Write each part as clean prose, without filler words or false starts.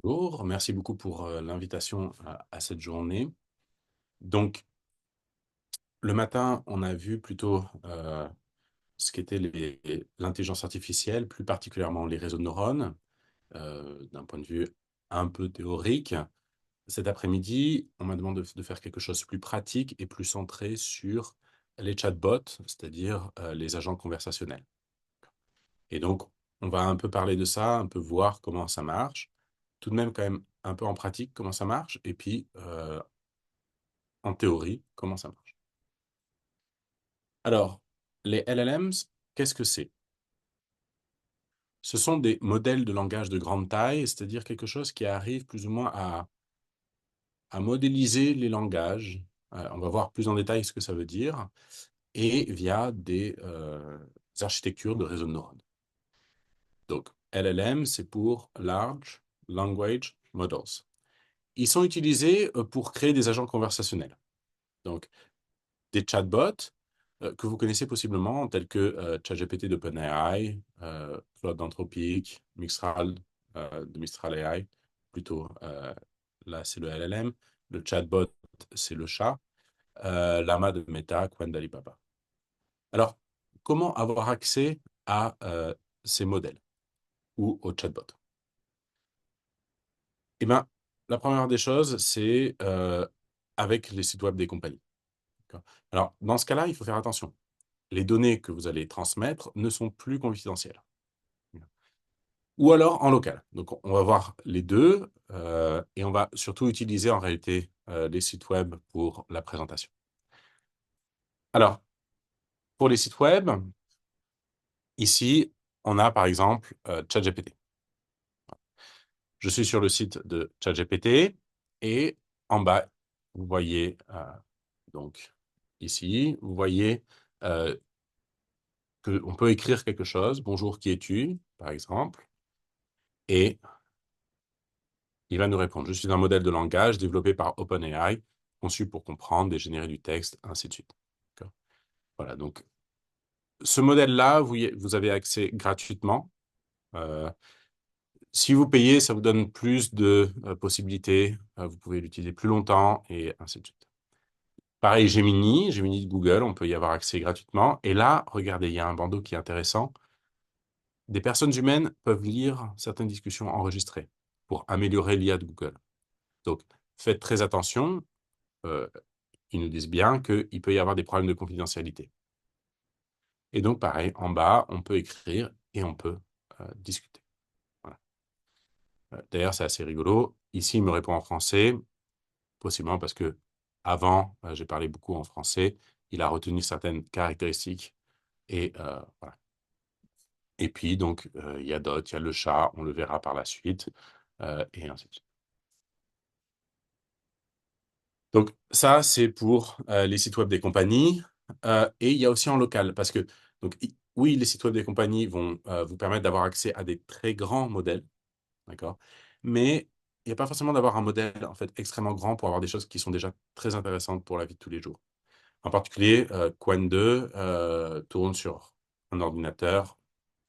Bonjour, merci beaucoup pour l'invitation à cette journée. Donc, le matin, on a vu plutôt ce qu'était l'intelligence artificielle, plus particulièrement les réseaux de neurones, d'un point de vue un peu théorique. Cet après-midi, on m'a demandé de faire quelque chose de plus pratique et plus centré sur les chatbots, c'est-à-dire les agents conversationnels. Et donc, on va un peu parler de ça, un peu voir comment ça marche, tout de même quand même un peu en pratique comment ça marche, et puis en théorie, comment ça marche. Alors, les LLMs, qu'est-ce que c'est? Ce sont des modèles de langage de grande taille, c'est-à-dire quelque chose qui arrive plus ou moins à modéliser les langages. On va voir plus en détail ce que ça veut dire, et via des architectures de réseaux de neurones. Donc, LLM, c'est pour Large Language Models. Ils sont utilisés pour créer des agents conversationnels. Donc, des chatbots que vous connaissez possiblement, tels que ChatGPT d'OpenAI, Claude d'Anthropic, Mistral de Mistral AI, plutôt là c'est le LLM, le chatbot c'est le chat, Llama de Meta, Qwen d'Alibaba. Alors, comment avoir accès à ces modèles ou aux chatbots? Eh bien, la première des choses, c'est avec les sites web des compagnies. D'accord. Alors, dans ce cas-là, il faut faire attention. Les données que vous allez transmettre ne sont plus confidentielles. Ou alors en local. Donc, on va voir les deux et on va surtout utiliser en réalité les sites web pour la présentation. Alors, pour les sites web, ici, on a par exemple ChatGPT. Je suis sur le site de ChatGPT et en bas, vous voyez donc ici, vous voyez qu'on peut écrire quelque chose. Bonjour, qui es-tu, par exemple, et il va nous répondre. Je suis un modèle de langage développé par OpenAI, conçu pour comprendre et générer du texte, ainsi de suite. Voilà, donc ce modèle-là, vous avez accès gratuitement. Euh, Si vous payez, ça vous donne plus de possibilités. Vous pouvez l'utiliser plus longtemps et ainsi de suite. Pareil, Gemini de Google, on peut y avoir accès gratuitement. Et là, regardez, il y a un bandeau qui est intéressant. Des personnes humaines peuvent lire certaines discussions enregistrées pour améliorer l'IA de Google. Donc, faites très attention. Euh, Ils nous disent bien qu'il peut y avoir des problèmes de confidentialité. Et donc, pareil, en bas, on peut écrire et on peut discuter. Voilà. D'ailleurs, c'est assez rigolo. Ici, il me répond en français, possiblement parce que avant, j'ai parlé beaucoup en français. Il a retenu certaines caractéristiques et voilà. Et puis, donc, il y a d'autres, il y a le chat, on le verra par la suite, et ainsi de suite. Donc, ça, c'est pour les sites web des compagnies. Et il y a aussi en local, parce que, donc, oui, les sites web des compagnies vont vous permettre d'avoir accès à des très grands modèles, d'accord? Mais il n'y a pas forcément d'avoir un modèle, en fait, extrêmement grand pour avoir des choses qui sont déjà très intéressantes pour la vie de tous les jours. En particulier, Qwen 2 tourne sur un ordinateur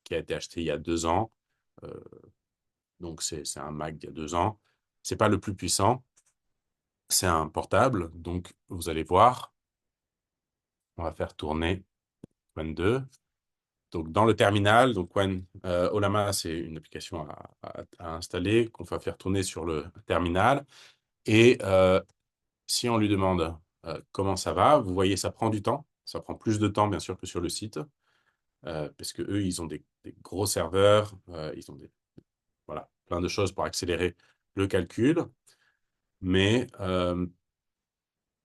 qui a été acheté il y a 2 ans. Euh, donc, c'est un Mac d'il y a 2 ans. C'est pas le plus puissant, c'est un portable. Donc, vous allez voir, on va faire tourner Qwen 2. Donc, dans le terminal, donc Qwen, Ollama, c'est une application à installer qu'on va faire tourner sur le terminal. Et si on lui demande comment ça va, vous voyez, ça prend du temps. Ça prend plus de temps, bien sûr, que sur le site. Parce que eux, ils ont des gros serveurs, ils ont voilà, plein de choses pour accélérer le calcul. Mais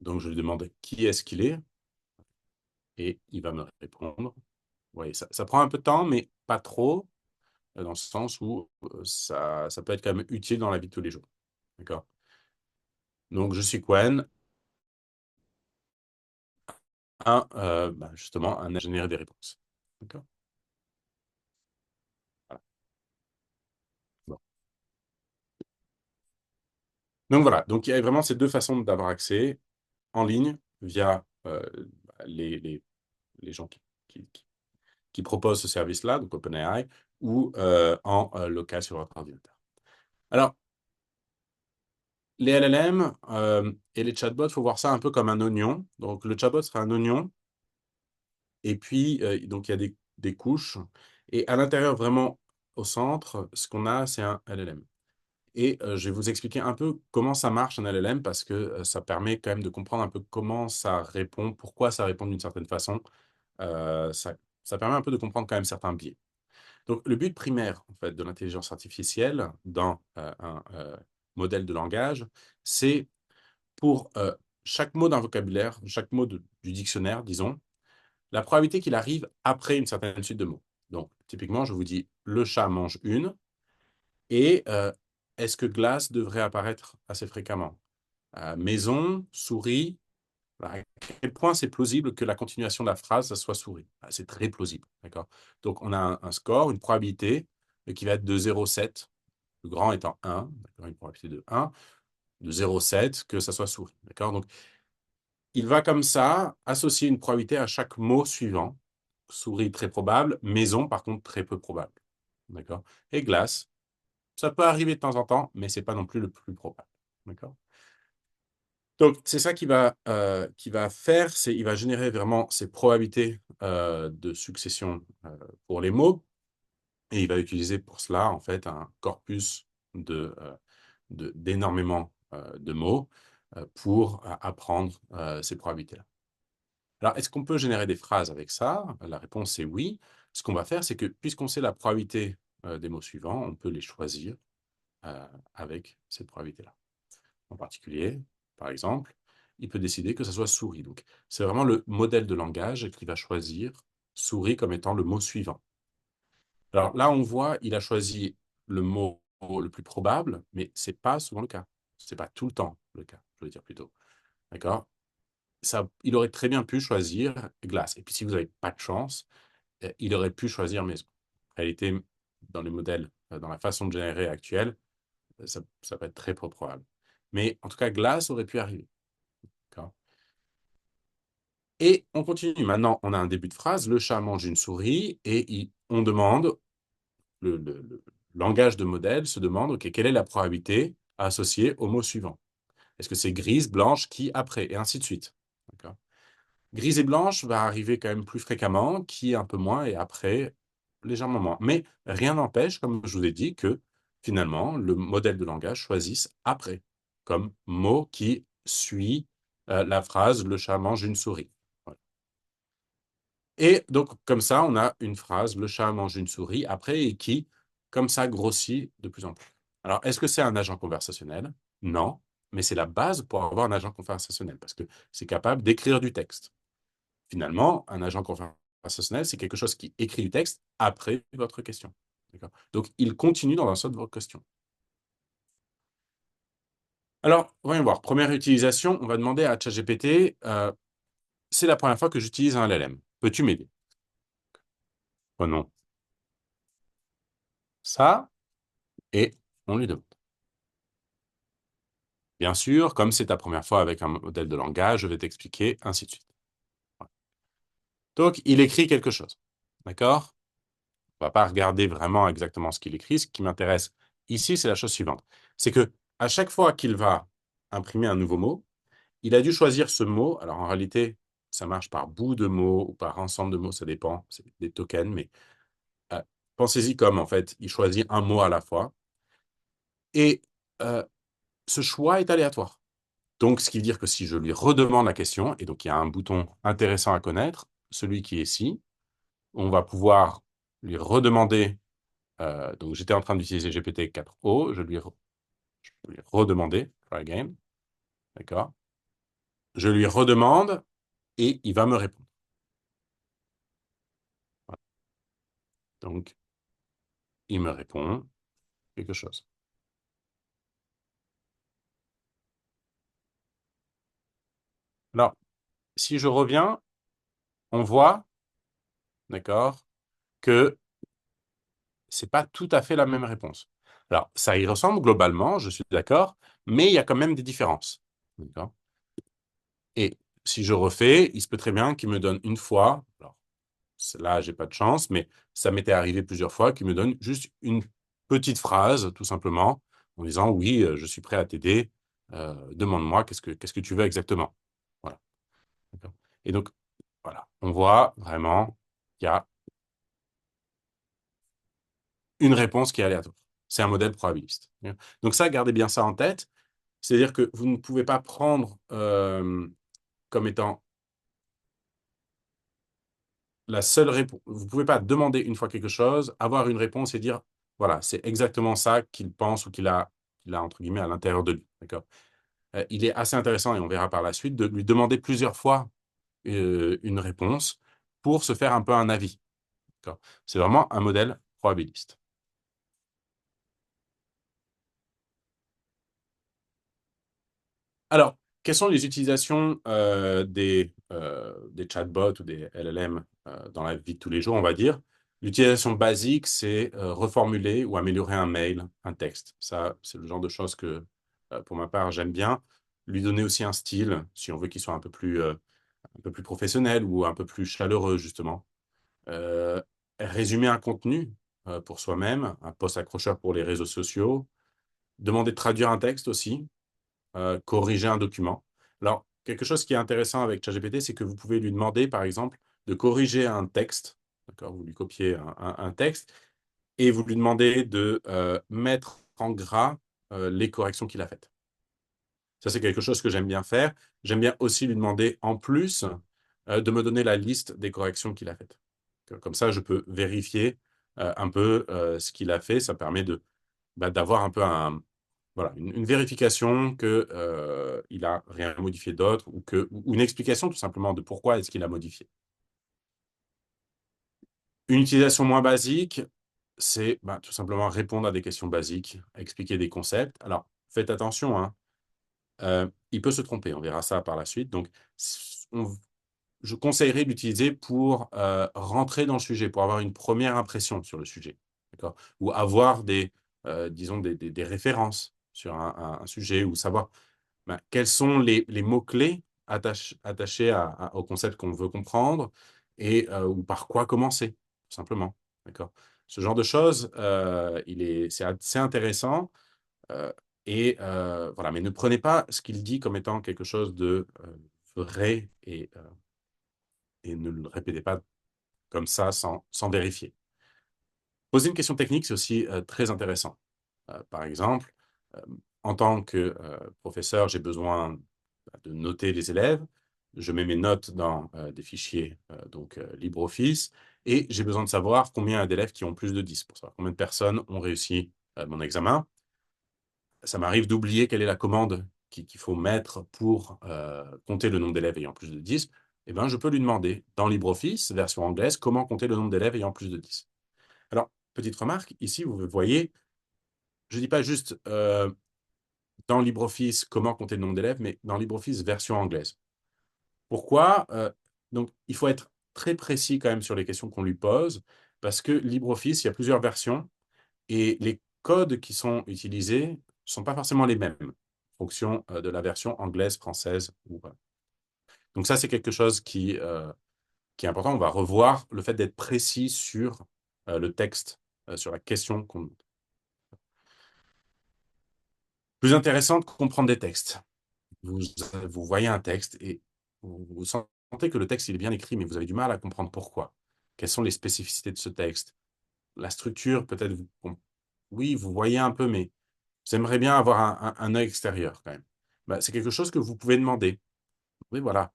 donc, je lui demande qui est-ce qu'il est et il va me répondre. Oui, ça prend un peu de temps, mais pas trop, dans le sens où ça peut être quand même utile dans la vie de tous les jours. D'accord? Donc, je suis Quen, justement, un ingénieur des réponses. D'accord? Voilà. Bon. Donc, voilà. Donc, il y a vraiment ces deux façons d'avoir accès en ligne via les, les, les gens qui proposent ce service-là, donc OpenAI, ou en local sur votre ordinateur. Alors, les LLM et les chatbots, il faut voir ça un peu comme un oignon. Donc, le chatbot serait un oignon, et puis, donc il y a des couches, et à l'intérieur, vraiment au centre, ce qu'on a, c'est un LLM. Et je vais vous expliquer un peu comment ça marche un LLM parce que, ça permet quand même de comprendre un peu comment ça répond, pourquoi ça répond d'une certaine façon. Ça permet un peu de comprendre quand même certains biais. Donc le but primaire, en fait, de l'intelligence artificielle dans, un, modèle de langage, c'est pour, chaque mot d'un vocabulaire, chaque mot du dictionnaire, disons, la probabilité qu'il arrive après une certaine suite de mots. Donc typiquement, je vous dis: «Le chat mange une» et est-ce que glace devrait apparaître assez fréquemment? Maison, souris, à quel point c'est plausible que la continuation de la phrase, ça soit souris? Ah, c'est très plausible, d'accord? Donc on a un score, une probabilité, qui va être de 0,7, le grand étant 1, d'accord, une probabilité de 1, de 0,7 que ça soit souris, d'accord? Donc il va comme ça associer une probabilité à chaque mot suivant. Souris, très probable, maison, par contre, très peu probable, d'accord? Et glace, ça peut arriver de temps en temps, mais c'est pas non plus le plus probable, d'accord? Donc, c'est ça qui va faire, c'est il va générer vraiment ces probabilités, de succession, pour les mots, et il va utiliser pour cela, en fait, un corpus d'énormément, de mots, pour apprendre, ces probabilités-là. Alors, est-ce qu'on peut générer des phrases avec ça? La réponse est oui. Ce qu'on va faire, c'est que puisqu'on sait la probabilité, des mots suivants, on peut les choisir, heu, avec cette probabilité-là. En particulier, par exemple, il peut décider que ça soit souris. Donc, c'est vraiment le modèle de langage qui va choisir souris comme étant le mot suivant. Alors là, on voit, il a choisi le mot le plus probable, mais c'est pas souvent le cas. C'est pas tout le temps le cas, je veux dire plutôt. D'accord? Ça, il aurait très bien pu choisir glace. Et puis, si vous n'avez pas de chance, il aurait pu choisir maison. En réalité, dans les modèles, dans la façon de générer actuelle, ça va être très peu probable. Mais en tout cas, glace aurait pu arriver. D'accord? Et on continue. Maintenant, on a un début de phrase: «Le chat mange une souris» et on demande, le langage de modèle se demande: «OK, quelle est la probabilité associée au mot suivant? Est-ce que c'est grise, blanche, qui après?» Et ainsi de suite. D'accord? Grise et blanche va arriver quand même plus fréquemment, qui un peu moins et après, légèrement moins. Mais rien n'empêche, comme je vous l'ai dit, que finalement, le modèle de langage choisisse après, comme mot qui suit, la phrase: «Le chat mange une souris». Voilà. Et donc comme ça, on a une phrase: «Le chat mange une souris» après et qui, comme ça, grossit de plus en plus. Alors, est-ce que c'est un agent conversationnel? Non, mais c'est la base pour avoir un agent conversationnel parce que c'est capable d'écrire du texte. Finalement, un agent conversationnel, c'est quelque chose qui écrit du texte après votre question. D'accord? Donc il continue dans le sens de votre question. Alors, voyons voir. Première utilisation, on va demander à ChatGPT, «C'est la première fois que j'utilise un LLM. Peux-tu m'aider?» Prenons ça et on lui demande. Bien sûr, comme c'est ta première fois avec un modèle de langage, je vais t'expliquer, ainsi de suite. Voilà. Donc il écrit quelque chose. D'accord? On va pas regarder vraiment exactement ce qu'il écrit. Ce qui m'intéresse ici, c'est la chose suivante. C'est que à chaque fois qu'il va imprimer un nouveau mot, il a dû choisir ce mot. Alors en réalité, ça marche par bout de mots ou par ensemble de mots, ça dépend, c'est des tokens, mais heu, pensez-y comme en fait, il choisit un mot à la fois et heu, ce choix est aléatoire. Donc ce qui veut dire que si je lui redemande la question et donc il y a un bouton intéressant à connaître, celui qui est ici, on va pouvoir lui redemander. Donc j'étais en train d'utiliser GPT-4o, je vais lui redemander, try again, d'accord? Je lui redemande et il va me répondre. Voilà, donc il me répond quelque chose. Alors, si je reviens, on voit, d'accord, que c'est pas tout à fait la même réponse. Alors, ça y ressemble globalement, je suis d'accord, mais il y a quand même des différences, d'accord? Et si je refais, il se peut très bien qu'il me donne une fois, alors là, j'ai pas de chance, mais ça m'était arrivé plusieurs fois qu'il me donne juste une petite phrase, tout simplement, en disant: «Oui, je suis prêt à t'aider», Demande-moi qu'est-ce que tu veux exactement. Voilà. D'accord. Et donc, voilà, on voit vraiment qu'il y a une réponse qui est aléatoire. C'est un modèle probabiliste. Donc ça, gardez bien ça en tête. C'est-à-dire que vous ne pouvez pas prendre comme étant la seule réponse. Vous ne pouvez pas demander une fois quelque chose, avoir une réponse et dire, voilà, c'est exactement ça qu'il pense ou qu'il a, entre guillemets, à l'intérieur de lui. D'accord. Il est assez intéressant, et on verra par la suite, de lui demander plusieurs fois une réponse pour se faire un peu un avis. D'accord. C'est vraiment un modèle probabiliste. Alors, quelles sont les utilisations des chatbots ou des LLM dans la vie de tous les jours, on va dire? L'utilisation basique, c'est reformuler ou améliorer un mail, un texte. Ça, c'est le genre de choses que, pour ma part, j'aime bien. Lui donner aussi un style, si on veut qu'il soit un peu plus professionnel ou un peu plus chaleureux, justement. Euh, Résumer un contenu pour soi-même, un post accrocheur pour les réseaux sociaux. Demander de traduire un texte aussi, corriger un document. Alors, quelque chose qui est intéressant avec ChatGPT, c'est que vous pouvez lui demander, par exemple, de corriger un texte. D'accord, vous lui copiez un texte et vous lui demandez de mettre en gras les corrections qu'il a faites. Ça, c'est quelque chose que j'aime bien faire. J'aime bien aussi lui demander, en plus, de me donner la liste des corrections qu'il a faites. Comme ça, je peux vérifier un peu ce qu'il a fait. Ça permet d'avoir un peu voilà, une vérification que il a rien modifié d'autre ou une explication tout simplement de pourquoi est-ce qu'il a modifié. Une utilisation moins basique, c'est tout simplement répondre à des questions basiques, expliquer des concepts. Alors, faites attention, hein, il peut se tromper, on verra ça par la suite. Donc, je conseillerais d'utiliser pour rentrer dans le sujet, pour avoir une première impression sur le sujet, d'accord? Ou avoir disons, des références sur un sujet, ou savoir quels sont les mots-clés attachés au concept qu'on veut comprendre et ou par quoi commencer, tout simplement. D'accord? Ce genre de choses, c'est assez intéressant. euh, voilà, mais ne prenez pas ce qu'il dit comme étant quelque chose de vrai et ne le répétez pas comme ça sans vérifier. Poser une question technique, c'est aussi très intéressant. Par exemple, euh, en tant que professeur, j'ai besoin de noter les élèves. Je mets mes notes dans des fichiers LibreOffice et j'ai besoin de savoir combien il y a d'élèves qui ont plus de 10 pour savoir combien de personnes ont réussi mon examen. Ça m'arrive d'oublier quelle est la commande qu'il faut mettre pour compter le nombre d'élèves ayant plus de 10. Eh ben, je peux lui demander dans LibreOffice, version anglaise, comment compter le nombre d'élèves ayant plus de 10. Alors, petite remarque, ici, vous voyez, je ne dis pas juste dans LibreOffice comment compter le nombre d'élèves, mais dans LibreOffice version anglaise. Pourquoi donc, il faut être très précis quand même sur les questions qu'on lui pose, parce que LibreOffice, il y a plusieurs versions, et les codes qui sont utilisés ne sont pas forcément les mêmes, en fonction de la version anglaise, française. Voilà. Donc ça, c'est quelque chose qui est important. On va revoir le fait d'être précis sur le texte, sur la question qu'on demande. Plus intéressant de comprendre des textes. Vous, vous voyez un texte et vous sentez que le texte il est bien écrit, mais vous avez du mal à comprendre pourquoi. Quelles sont les spécificités de ce texte? La structure, peut-être, oui, vous voyez un peu, mais vous aimeriez bien avoir un œil extérieur quand même. C'est quelque chose que vous pouvez demander. Oui, voilà.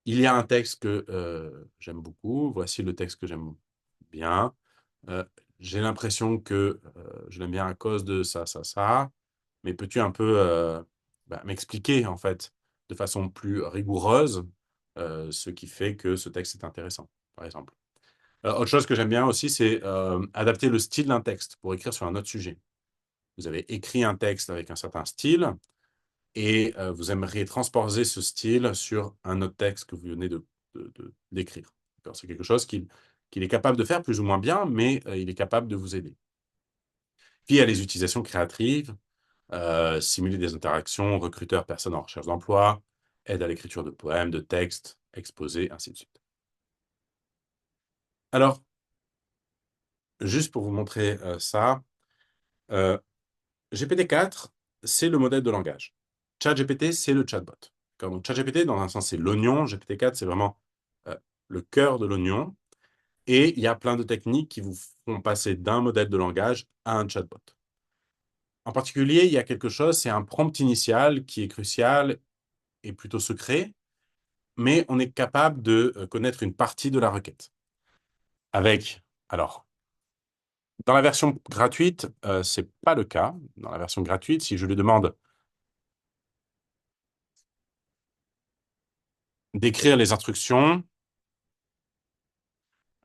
Il y a un texte que j'aime beaucoup. Voici le texte que j'aime bien. Euh, j'ai l'impression que je l'aime bien à cause de ça, ça, ça. Mais peux-tu un peu m'expliquer, en fait, de façon plus rigoureuse, ce qui fait que ce texte est intéressant, par exemple. Autre chose que j'aime bien aussi, c'est adapter le style d'un texte pour écrire sur un autre sujet. Vous avez écrit un texte avec un certain style et vous aimeriez transposer ce style sur un autre texte que vous venez d'écrire. C'est quelque chose qu'il est capable de faire plus ou moins bien, mais il est capable de vous aider. Puis il y a les utilisations créatives, simuler des interactions, recruteur, personne en recherche d'emploi, aide à l'écriture de poèmes, de textes, exposés, ainsi de suite. Alors, juste pour vous montrer ça, GPT-4, c'est le modèle de langage. ChatGPT, c'est le chatbot. D'accord. Donc, ChatGPT, dans un sens, c'est l'oignon. GPT-4, c'est vraiment euh, le cœur de l'oignon. Et il y a plein de techniques qui vous font passer d'un modèle de langage à un chatbot. En particulier, il y a quelque chose, c'est un prompt initial qui est crucial et plutôt secret, mais on est capable de connaître une partie de la requête. Alors, dans la version gratuite, c'est pas le cas. Dans la version gratuite, si je lui demande d'écrire les instructions,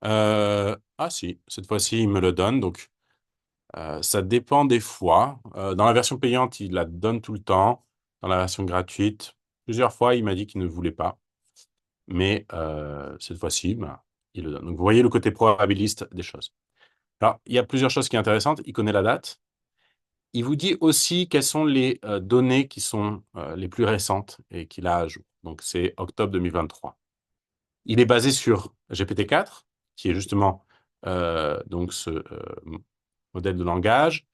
ah si, cette fois-ci, il me le donne. Donc, ça dépend des fois. Dans la version payante, il la donne tout le temps. Dans la version gratuite, plusieurs fois, il m'a dit qu'il ne voulait pas. Mais cette fois-ci, ben, il le donne. Donc, vous voyez le côté probabiliste des choses. Alors, il y a plusieurs choses qui sont intéressantes. Il connaît la date. Il vous dit aussi quelles sont les données qui sont les plus récentes et qu'il a à jour. Donc, c'est octobre 2023. Il est basé sur GPT-4, qui est justement donc ce modèle de langage,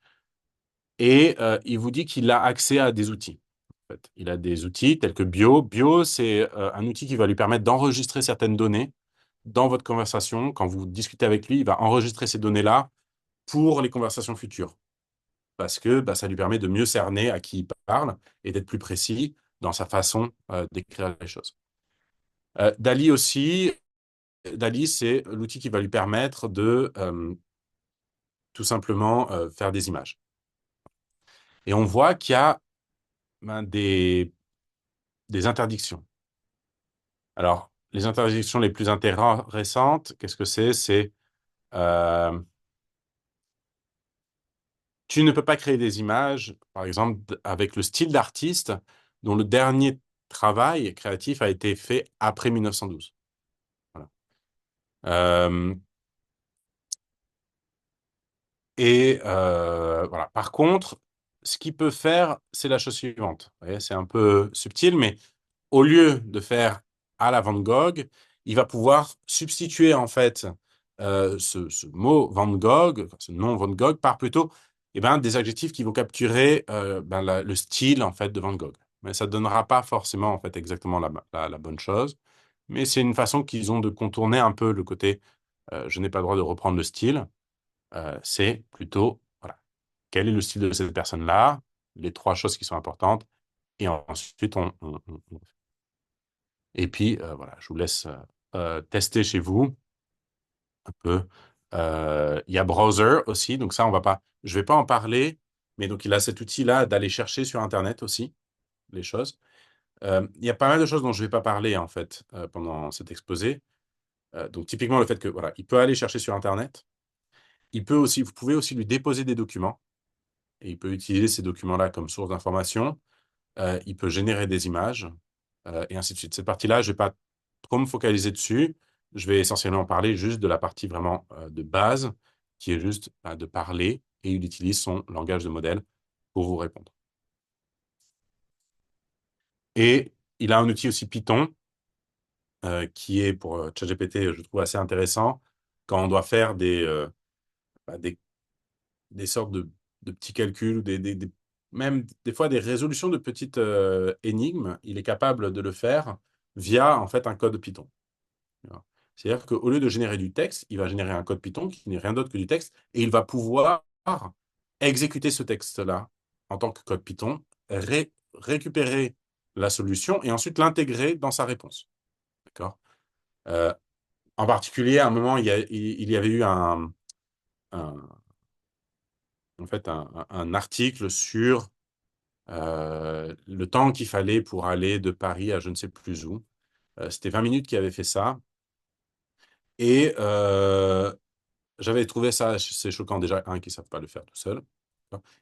et il vous dit qu'il a accès à des outils. En fait, il a des outils tels que Bio. Bio, c'est un outil qui va lui permettre d'enregistrer certaines données dans votre conversation. Quand vous discutez avec lui, il va enregistrer ces données-là pour les conversations futures. Parce que bah, ça lui permet de mieux cerner à qui il parle et d'être plus précis dans sa façon d'écrire les choses. Dali aussi, Dali, c'est l'outil qui va lui permettre de tout simplement faire des images. Et on voit qu'il y a ben, des interdictions. Alors, les interdictions les plus intéressantes, qu'est-ce que c'est? C'est euh, tu ne peux pas créer des images, par exemple, avec le style d'artiste dont le dernier travail créatif a été fait après 1912. Voilà. Euh, voilà. Par contre, ce qu'il peut faire, c'est la chose suivante. Vous voyez, c'est un peu subtil, mais au lieu de faire à la Van Gogh, il va pouvoir substituer en fait ce mot Van Gogh, ce nom Van Gogh, par plutôt des adjectifs qui vont capturer le style en fait de Van Gogh. Mais ça ne donnera pas forcément en fait exactement la bonne chose. Mais c'est une façon qu'ils ont de contourner un peu le côté je n'ai pas le droit de reprendre le style. C'est plutôt voilà, quel est le style de cette personne-là, les trois choses qui sont importantes, et ensuite et puis, voilà, je vous laisse tester chez vous un peu. Il y a Browser aussi, donc ça, on va pas, je vais pas en parler, mais donc il a cet outil-là d'aller chercher sur Internet aussi les choses. Il y a pas mal de choses dont je vais pas parler en fait pendant cet exposé. Donc typiquement le fait que voilà, il peut aller chercher sur Internet. Il peut aussi, vous pouvez aussi lui déposer des documents et il peut utiliser ces documents-là comme source d'information. Il peut générer des images, et ainsi de suite. Cette partie-là, je ne vais pas trop me focaliser dessus. Je vais essentiellement parler juste de la partie vraiment de base, qui est juste de parler, et il utilise son langage de modèle pour vous répondre. Et il a un outil aussi Python, qui est pour ChatGPT, je trouve assez intéressant, quand on doit faire bah, des, des sortes de petits calculs, même des fois des résolutions de petites énigmes, il est capable de le faire via en fait un code Python. C'est-à-dire qu'au lieu de générer du texte, il va générer un code Python qui n'est rien d'autre que du texte, et il va pouvoir exécuter ce texte-là en tant que code Python, récupérer la solution et ensuite l'intégrer dans sa réponse. D'accord. Euh, En particulier, à un moment, il y avait eu un, en fait, un article sur le temps qu'il fallait pour aller de Paris à je ne sais plus où. C'était 20 minutes qui avait fait ça. Et j'avais trouvé ça assez choquant déjà, un, qu'ils ne savent pas le faire tout seul.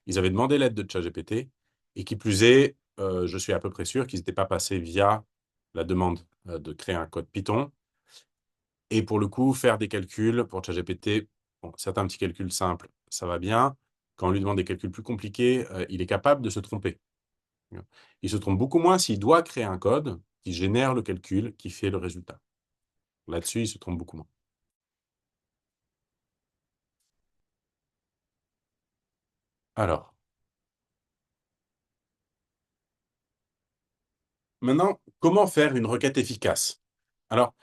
Ils avaient demandé l'aide de ChatGPT, et qui plus est, je suis à peu près sûr qu'ils n'étaient pas passés via la demande de créer un code Python. Et pour le coup, faire des calculs pour ChatGPT, bon, certains petits calculs simples, ça va bien. Quand on lui demande des calculs plus compliqués, il est capable de se tromper. Il se trompe beaucoup moins s'il doit créer un code qui génère le calcul, qui fait le résultat. Là-dessus, il se trompe beaucoup moins. Alors, maintenant, comment faire une requête efficace? Alors,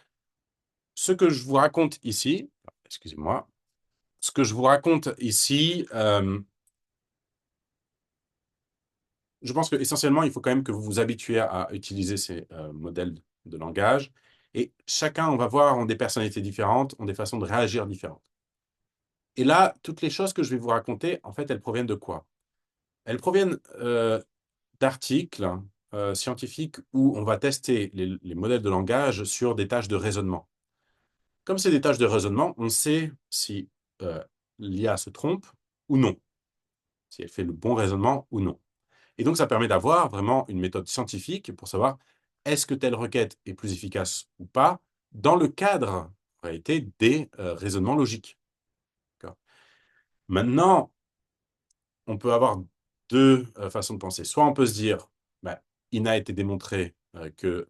ce que je vous raconte ici, excusez-moi, ce que je vous raconte ici, je pense qu'essentiellement, il faut quand même que vous vous habituiez à utiliser ces modèles de langage. Et chacun, on va voir, ont des personnalités différentes, ont des façons de réagir différentes. Et là, toutes les choses que je vais vous raconter, en fait, elles proviennent de quoi? Elles proviennent d'articles scientifiques où on va tester les modèles de langage sur des tâches de raisonnement. Comme c'est des tâches de raisonnement, on sait si l'IA se trompe ou non, si elle fait le bon raisonnement ou non. Et donc, ça permet d'avoir vraiment une méthode scientifique pour savoir est-ce que telle requête est plus efficace ou pas dans le cadre, en réalité, des raisonnements logiques. Maintenant, on peut avoir deux façons de penser. Soit on peut se dire, bah, il n'a été démontré que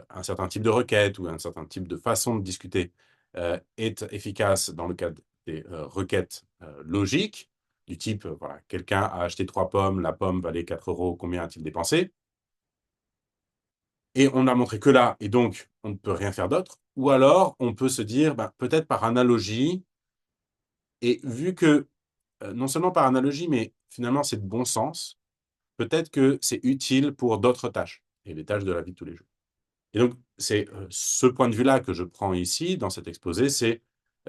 un certain type de requête ou un certain type de façon de discuter est efficace dans le cadre des requêtes logiques, du type, voilà, quelqu'un a acheté 3 pommes, la pomme valait 4 euros, combien a-t-il dépensé? Et on n'a montré que là, et donc on ne peut rien faire d'autre. Ou alors, on peut se dire, ben, peut-être par analogie, et vu que, non seulement par analogie, mais finalement c'est de bon sens, peut-être que c'est utile pour d'autres tâches, et les tâches de la vie de tous les jours. Et donc, c'est ce point de vue-là que je prends ici, dans cet exposé, c'est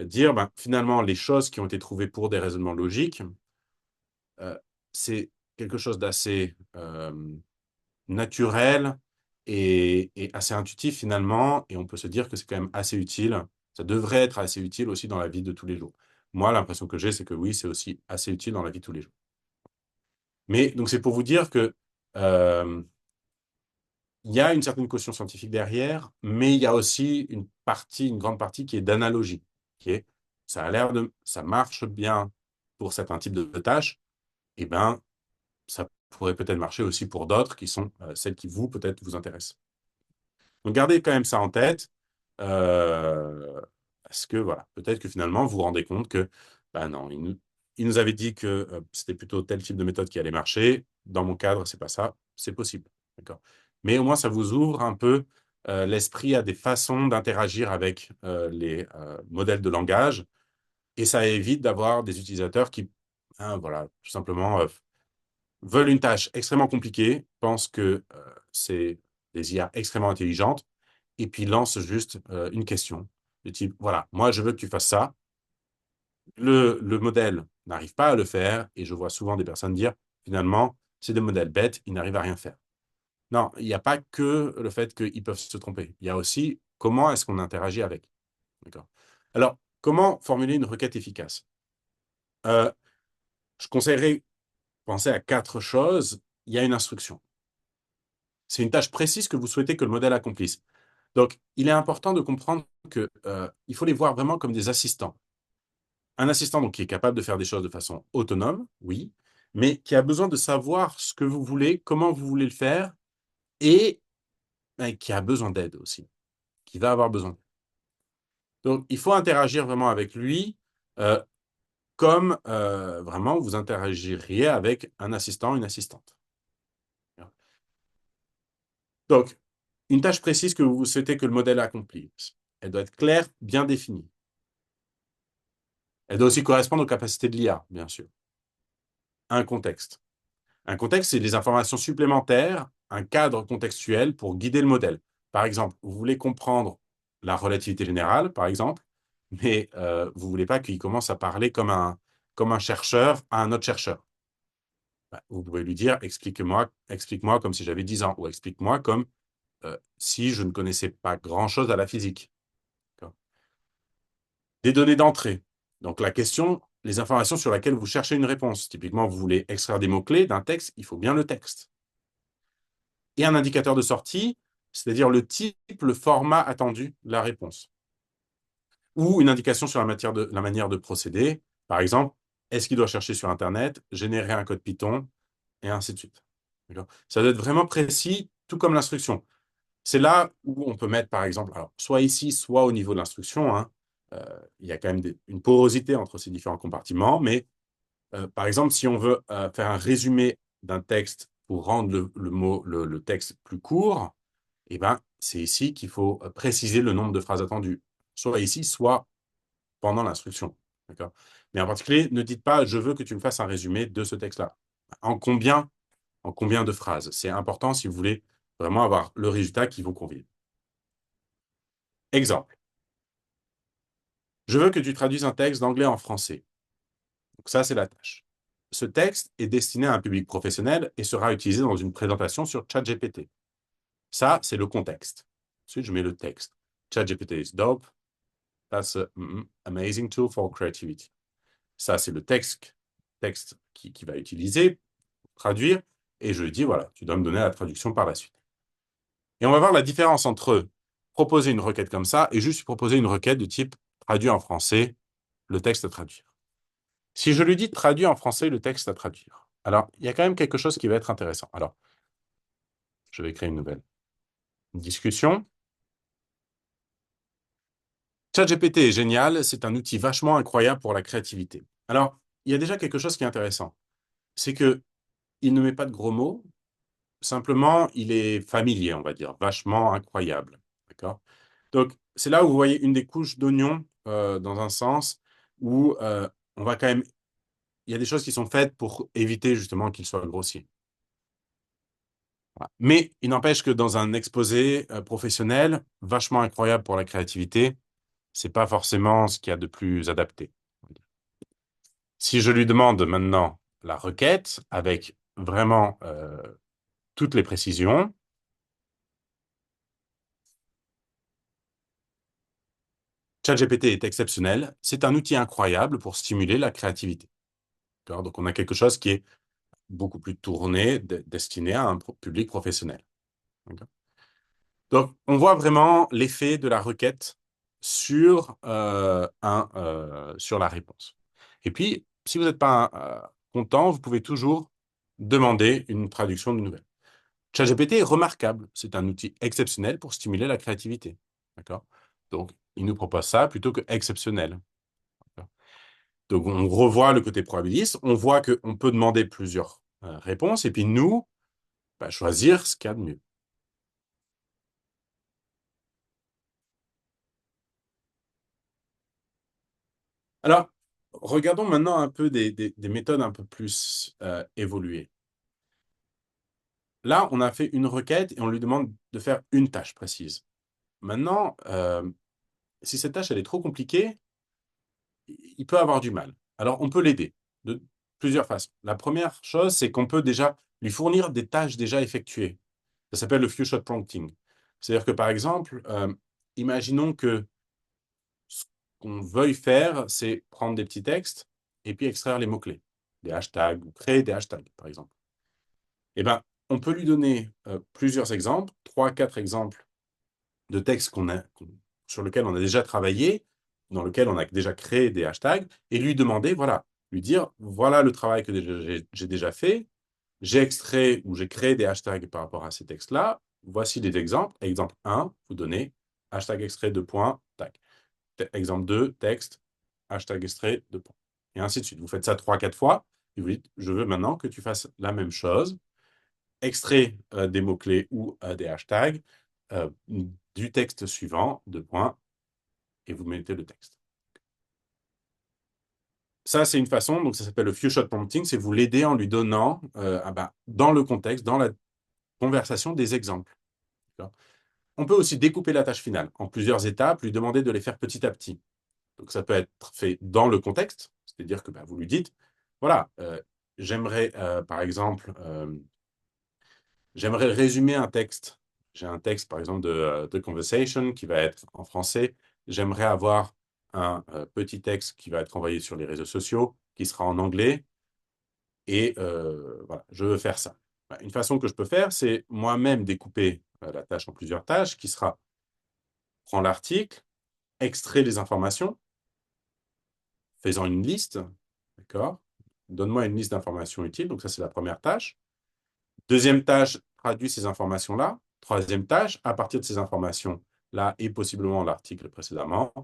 dire, ben, finalement, les choses qui ont été trouvées pour des raisonnements logiques, c'est quelque chose d'assez naturel et assez intuitif finalement, et on peut se dire que c'est quand même assez utile. Ça devrait être assez utile aussi dans la vie de tous les jours. Moi, l'impression que j'ai, c'est que oui, c'est aussi assez utile dans la vie de tous les jours. Mais donc, c'est pour vous dire que il y a une certaine caution scientifique derrière, mais il y a aussi une partie, une grande partie qui est d'analogie, qui est ça a l'air de ça marche bien pour certains types de tâches, et ben ça pourrait peut-être marcher aussi pour d'autres qui sont celles qui vous peut-être vous intéressent. Donc gardez quand même ça en tête, parce que voilà, peut-être que finalement vous vous rendez compte que bah non, il nous avait dit que c'était plutôt tel type de méthode qui allait marcher. Dans mon cadre, c'est pas ça, c'est possible. D'accord. Mais au moins, ça vous ouvre un peu l'esprit à des façons d'interagir avec les modèles de langage, et ça évite d'avoir des utilisateurs qui, hein, voilà, tout simplement veulent une tâche extrêmement compliquée, pensent que c'est des IA extrêmement intelligentes, et puis lancent juste une question de type, voilà, moi je veux que tu fasses ça. Le modèle n'arrive pas à le faire, et je vois souvent des personnes dire, finalement, c'est des modèles bêtes, ils n'arrivent à rien faire. Non, il n'y a pas que le fait qu'ils peuvent se tromper. Il y a aussi comment est-ce qu'on interagit avec. D'accord. Alors, comment formuler une requête efficace? Euh, je conseillerais de penser à 4 choses. Il y a une instruction. C'est une tâche précise que vous souhaitez que le modèle accomplisse. Donc, il est important de comprendre que il faut les voir vraiment comme des assistants. Un assistant donc, qui est capable de faire des choses de façon autonome, oui, mais qui a besoin de savoir ce que vous voulez, comment vous voulez le faire, et qui a besoin d'aide aussi, qui va avoir besoin. Donc, il faut interagir vraiment avec lui euh, comme vraiment vous interagiriez avec un assistant, une assistante. Donc, une tâche précise que vous souhaitez que le modèle accomplisse, elle doit être claire, bien définie. Elle doit aussi correspondre aux capacités de l'IA, bien sûr. Un contexte. Un contexte, c'est des informations supplémentaires, un cadre contextuel pour guider le modèle. Par exemple, vous voulez comprendre la relativité générale, par exemple, mais vous ne voulez pas qu'il commence à parler comme un chercheur à un autre chercheur. Bah, vous pouvez lui dire, explique-moi comme si j'avais 10 ans, ou explique-moi comme si je ne connaissais pas grand-chose à la physique. Des données d'entrée. Donc la question, les informations sur lesquelles vous cherchez une réponse. Typiquement, vous voulez extraire des mots-clés d'un texte, il faut bien le texte. Et un indicateur de sortie, c'est-à-dire le type, le format attendu de la réponse. Ou une indication sur la manière de procéder. Par exemple, est-ce qu'il doit chercher sur Internet, générer un code Python, et ainsi de suite. Ça doit être vraiment précis, tout comme l'instruction. C'est là où on peut mettre, par exemple, alors, soit ici, soit au niveau de l'instruction, hein, il y a quand même une porosité entre ces différents compartiments, mais par exemple, si on veut faire un résumé d'un texte pour rendre le texte plus court, eh ben, c'est ici qu'il faut préciser le nombre de phrases attendues, soit ici, soit pendant l'instruction. D'accord? Mais en particulier, ne dites pas « je veux que tu me fasses un résumé de ce texte-là ». En combien de phrases? C'est important si vous voulez vraiment avoir le résultat qui vous convient. Exemple. Je veux que tu traduises un texte d'anglais en français. Donc ça, c'est la tâche. Ce texte est destiné à un public professionnel et sera utilisé dans une présentation sur ChatGPT. Ça, c'est le contexte. Ensuite, je mets le texte. ChatGPT is dope. That's an amazing tool for creativity. Ça, c'est le texte qui va utiliser, traduire, et je lui dis, voilà, tu dois me donner la traduction par la suite. Et on va voir la différence entre proposer une requête comme ça et juste proposer une requête de type traduit en français, le texte à traduire. Si je lui dis traduit en français le texte à traduire, alors il y a quand même quelque chose qui va être intéressant. Alors, je vais créer une nouvelle discussion. ChatGPT est génial, c'est un outil vachement incroyable pour la créativité. Alors, il y a déjà quelque chose qui est intéressant. C'est que il ne met pas de gros mots, simplement, il est familier, on va dire, vachement incroyable. D'accord? Donc, c'est là où vous voyez une des couches d'oignon dans un sens où on va quand même. Il y a des choses qui sont faites pour éviter justement qu'il soit grossier. Voilà. Mais il n'empêche que dans un exposé professionnel, vachement incroyable pour la créativité, c'est pas forcément ce qu'il y a de plus adapté. Si je lui demande maintenant la requête avec vraiment toutes les précisions, ChatGPT est exceptionnel. C'est un outil incroyable pour stimuler la créativité. Donc, on a quelque chose qui est beaucoup plus tourné, destiné à un public professionnel. Donc, on voit vraiment l'effet de la requête sur, sur la réponse. Et puis, si vous n'êtes pas content, vous pouvez toujours demander une traduction de nouvelle. ChatGPT est remarquable. C'est un outil exceptionnel pour stimuler la créativité. D'accord? Donc, il nous propose ça plutôt que exceptionnel. Donc, on revoit le côté probabiliste. On voit qu'on peut demander plusieurs réponses et puis nous, choisir ce qu'il y a de mieux. Alors, regardons maintenant un peu des méthodes un peu plus évoluées. Là, on a fait une requête et on lui demande de faire une tâche précise. Maintenant, si cette tâche elle est trop compliquée, il peut avoir du mal. Alors, on peut l'aider de plusieurs façons. La première chose, c'est qu'on peut déjà lui fournir des tâches déjà effectuées. Ça s'appelle le few shot prompting. C'est-à-dire que, par exemple, imaginons que ce qu'on veuille faire, c'est prendre des petits textes et puis extraire les mots-clés, des hashtags, ou créer des hashtags, par exemple. Eh bien, on peut lui donner plusieurs exemples, 3, 4 exemples de textes sur lesquels on a déjà travaillé, dans lesquels on a déjà créé des hashtags, et lui demander, voilà, lui dire, voilà le travail que j'ai déjà fait, j'ai extrait ou j'ai créé des hashtags par rapport à ces textes-là, voici des exemples. Exemple 1, vous donnez hashtag extrait de points, tac. Exemple 2, texte, hashtag extrait de points. Et ainsi de suite. Vous faites ça 3, 4 fois, et vous dites, je veux maintenant que tu fasses la même chose, extrait des mots-clés ou des hashtags du texte suivant, deux points, et vous mettez le texte. Ça, c'est une façon, donc ça s'appelle le few shot prompting, c'est vous l'aider en lui donnant, dans le contexte, dans la conversation, des exemples. On peut aussi découper la tâche finale en plusieurs étapes, lui demander de les faire petit à petit. Donc ça peut être fait dans le contexte, c'est-à-dire que vous lui dites, voilà, j'aimerais, par exemple, j'aimerais résumer un texte. J'ai un texte, par exemple, de conversation qui va être en français. J'aimerais avoir un petit texte qui va être envoyé sur les réseaux sociaux, qui sera en anglais. Et voilà, je veux faire ça. Une façon que je peux faire, c'est moi-même découper la tâche en plusieurs tâches, qui sera, prends l'article, extrait les informations, faisant une liste, d'accord? Donne-moi une liste d'informations utiles. Donc ça, c'est la première tâche. Deuxième tâche, traduis ces informations-là. Troisième tâche, à partir de ces informations-là et possiblement l'article précédemment,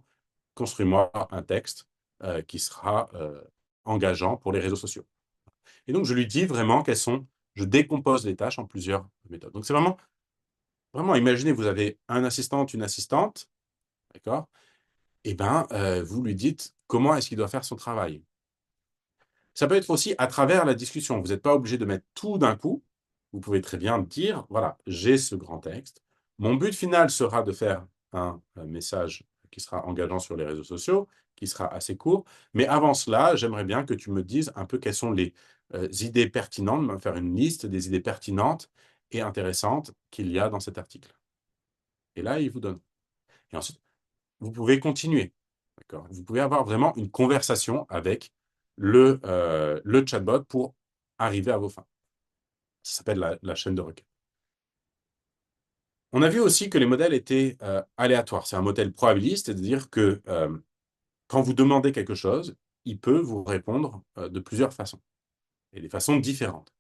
construis-moi un texte qui sera engageant pour les réseaux sociaux. Et donc, je lui dis vraiment quelles sont, je décompose les tâches en plusieurs méthodes. Donc, c'est vraiment, imaginez, vous avez un assistant, une assistante, d'accord? Et ben, vous lui dites comment est-ce qu'il doit faire son travail. Ça peut être aussi à travers la discussion. Vous n'êtes pas obligé de mettre tout d'un coup. Vous pouvez très bien dire, voilà, j'ai ce grand texte. Mon but final sera de faire un message qui sera engageant sur les réseaux sociaux, qui sera assez court. Mais avant cela, j'aimerais bien que tu me dises un peu quelles sont les idées pertinentes, me faire une liste des idées pertinentes et intéressantes qu'il y a dans cet article. Et là, il vous donne. Et ensuite, vous pouvez continuer. D'accord. Vous pouvez avoir vraiment une conversation avec le chatbot pour arriver à vos fins. Ça s'appelle la chaîne de requête. On a vu aussi que les modèles étaient aléatoires. C'est un modèle probabiliste, c'est-à-dire que quand vous demandez quelque chose, il peut vous répondre de plusieurs façons, et des façons différentes.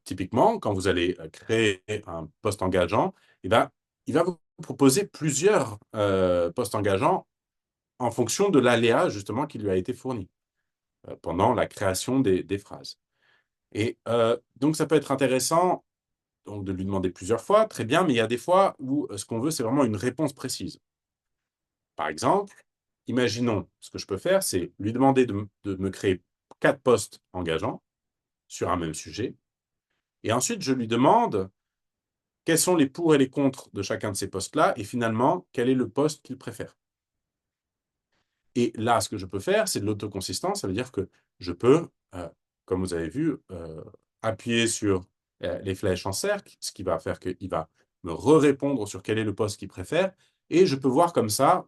Typiquement, quand vous allez créer un poste engageant, eh ben, il va vous proposer plusieurs postes engageants en fonction de l'aléa justement qui lui a été fourni pendant la création des phrases. Et donc, ça peut être intéressant donc, de lui demander plusieurs fois, très bien, mais il y a des fois où ce qu'on veut, c'est vraiment une réponse précise. Par exemple, imaginons, ce que je peux faire, c'est lui demander de me créer 4 posts engageants sur un même sujet, et ensuite, je lui demande quels sont les pour et les contre de chacun de ces posts-là, et finalement, quel est le post qu'il préfère. Et là, ce que je peux faire, c'est de l'autoconsistance. Ça veut dire que je peux, comme vous avez vu, appuyer sur les flèches en cercle, ce qui va faire qu'il va me répondre sur quel est le poste qu'il préfère. Et je peux voir comme ça,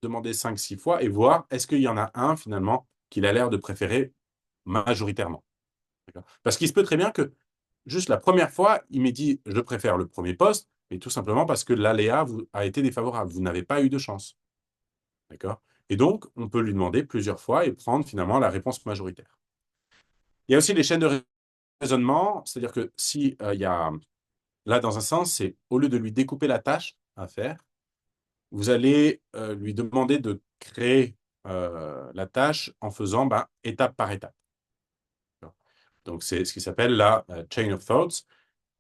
demander 5-6 fois et voir est-ce qu'il y en a un, finalement, qu'il a l'air de préférer majoritairement. Parce qu'il se peut très bien que, juste la première fois, il m'ait dit je préfère le premier poste, mais tout simplement parce que l'aléa a été défavorable. Vous n'avez pas eu de chance. D'accord? Et donc, on peut lui demander plusieurs fois et prendre finalement la réponse majoritaire. Il y a aussi les chaînes de raisonnement, c'est-à-dire que si il y a, là, dans un sens, c'est au lieu de lui découper la tâche à faire, vous allez lui demander de créer la tâche en faisant étape par étape. Donc, c'est ce qui s'appelle la chain of thoughts.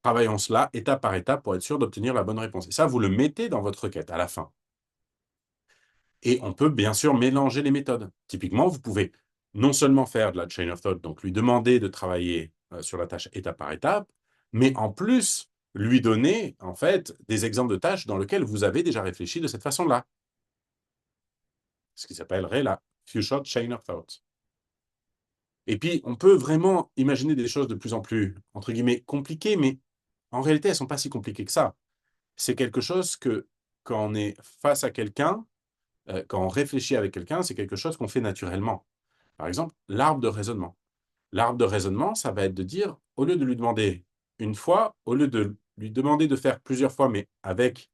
Travaillons cela étape par étape pour être sûr d'obtenir la bonne réponse. Et ça, vous le mettez dans votre requête à la fin. Et on peut bien sûr mélanger les méthodes. Typiquement, vous pouvez non seulement faire de la chain of thought, donc lui demander de travailler sur la tâche étape par étape, mais en plus lui donner en fait des exemples de tâches dans lesquelles vous avez déjà réfléchi de cette façon-là. Ce qui s'appellerait la few-shot chain of thought. Et puis, on peut vraiment imaginer des choses de plus en plus, entre guillemets, compliquées, mais en réalité, elles ne sont pas si compliquées que ça. C'est quelque chose que, quand on est face à quelqu'un, quand on réfléchit avec quelqu'un, c'est quelque chose qu'on fait naturellement. Par exemple, l'arbre de raisonnement. L'arbre de raisonnement, ça va être de dire, au lieu de lui demander une fois, au lieu de lui demander de faire plusieurs fois, mais avec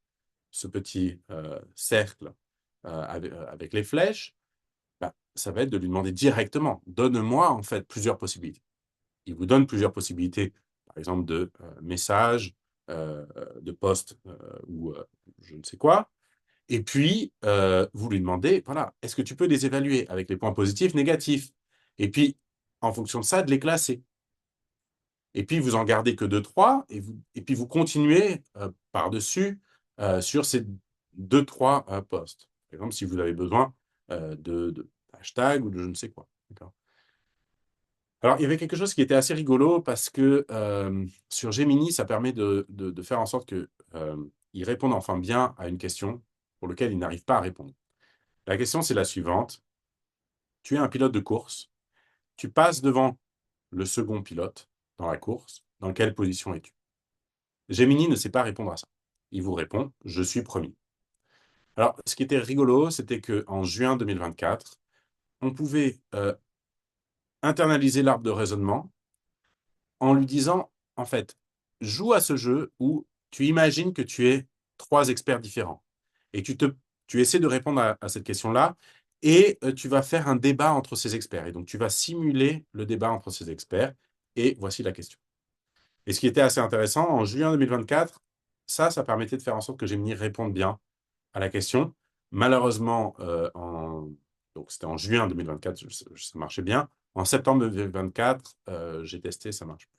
ce petit cercle, avec les flèches, ça va être de lui demander directement, donne-moi en fait plusieurs possibilités. Il vous donne plusieurs possibilités, par exemple de messages, de posts ou je ne sais quoi. Et puis, vous lui demandez, voilà, est-ce que tu peux les évaluer avec les points positifs, négatifs? Et puis, en fonction de ça, de les classer. Et puis, vous en gardez que deux, trois, et puis vous continuez par-dessus sur ces deux, trois posts. Par exemple, si vous avez besoin de hashtags ou de je ne sais quoi. Alors, il y avait quelque chose qui était assez rigolo parce que sur Gemini, ça permet de faire en sorte qu'il réponde enfin bien à une question pour laquelle il n'arrive pas à répondre. La question, c'est la suivante. Tu es un pilote de course. Tu passes devant le second pilote dans la course. Dans quelle position es-tu? Gemini ne sait pas répondre à ça. Il vous répond, je suis premier. Alors, ce qui était rigolo, c'était qu'en juin 2024, on pouvait internaliser l'arbre de raisonnement en lui disant, en fait, joue à ce jeu où tu imagines que tu es trois experts différents. Et tu essaies de répondre à cette question-là et tu vas faire un débat entre ces experts. Et donc, tu vas simuler le débat entre ces experts. Et voici la question. Et ce qui était assez intéressant, en juin 2024, ça permettait de faire en sorte que Gemini réponde bien à la question. Malheureusement, donc c'était en juin 2024, ça marchait bien. En septembre 2024, j'ai testé, ça marche plus.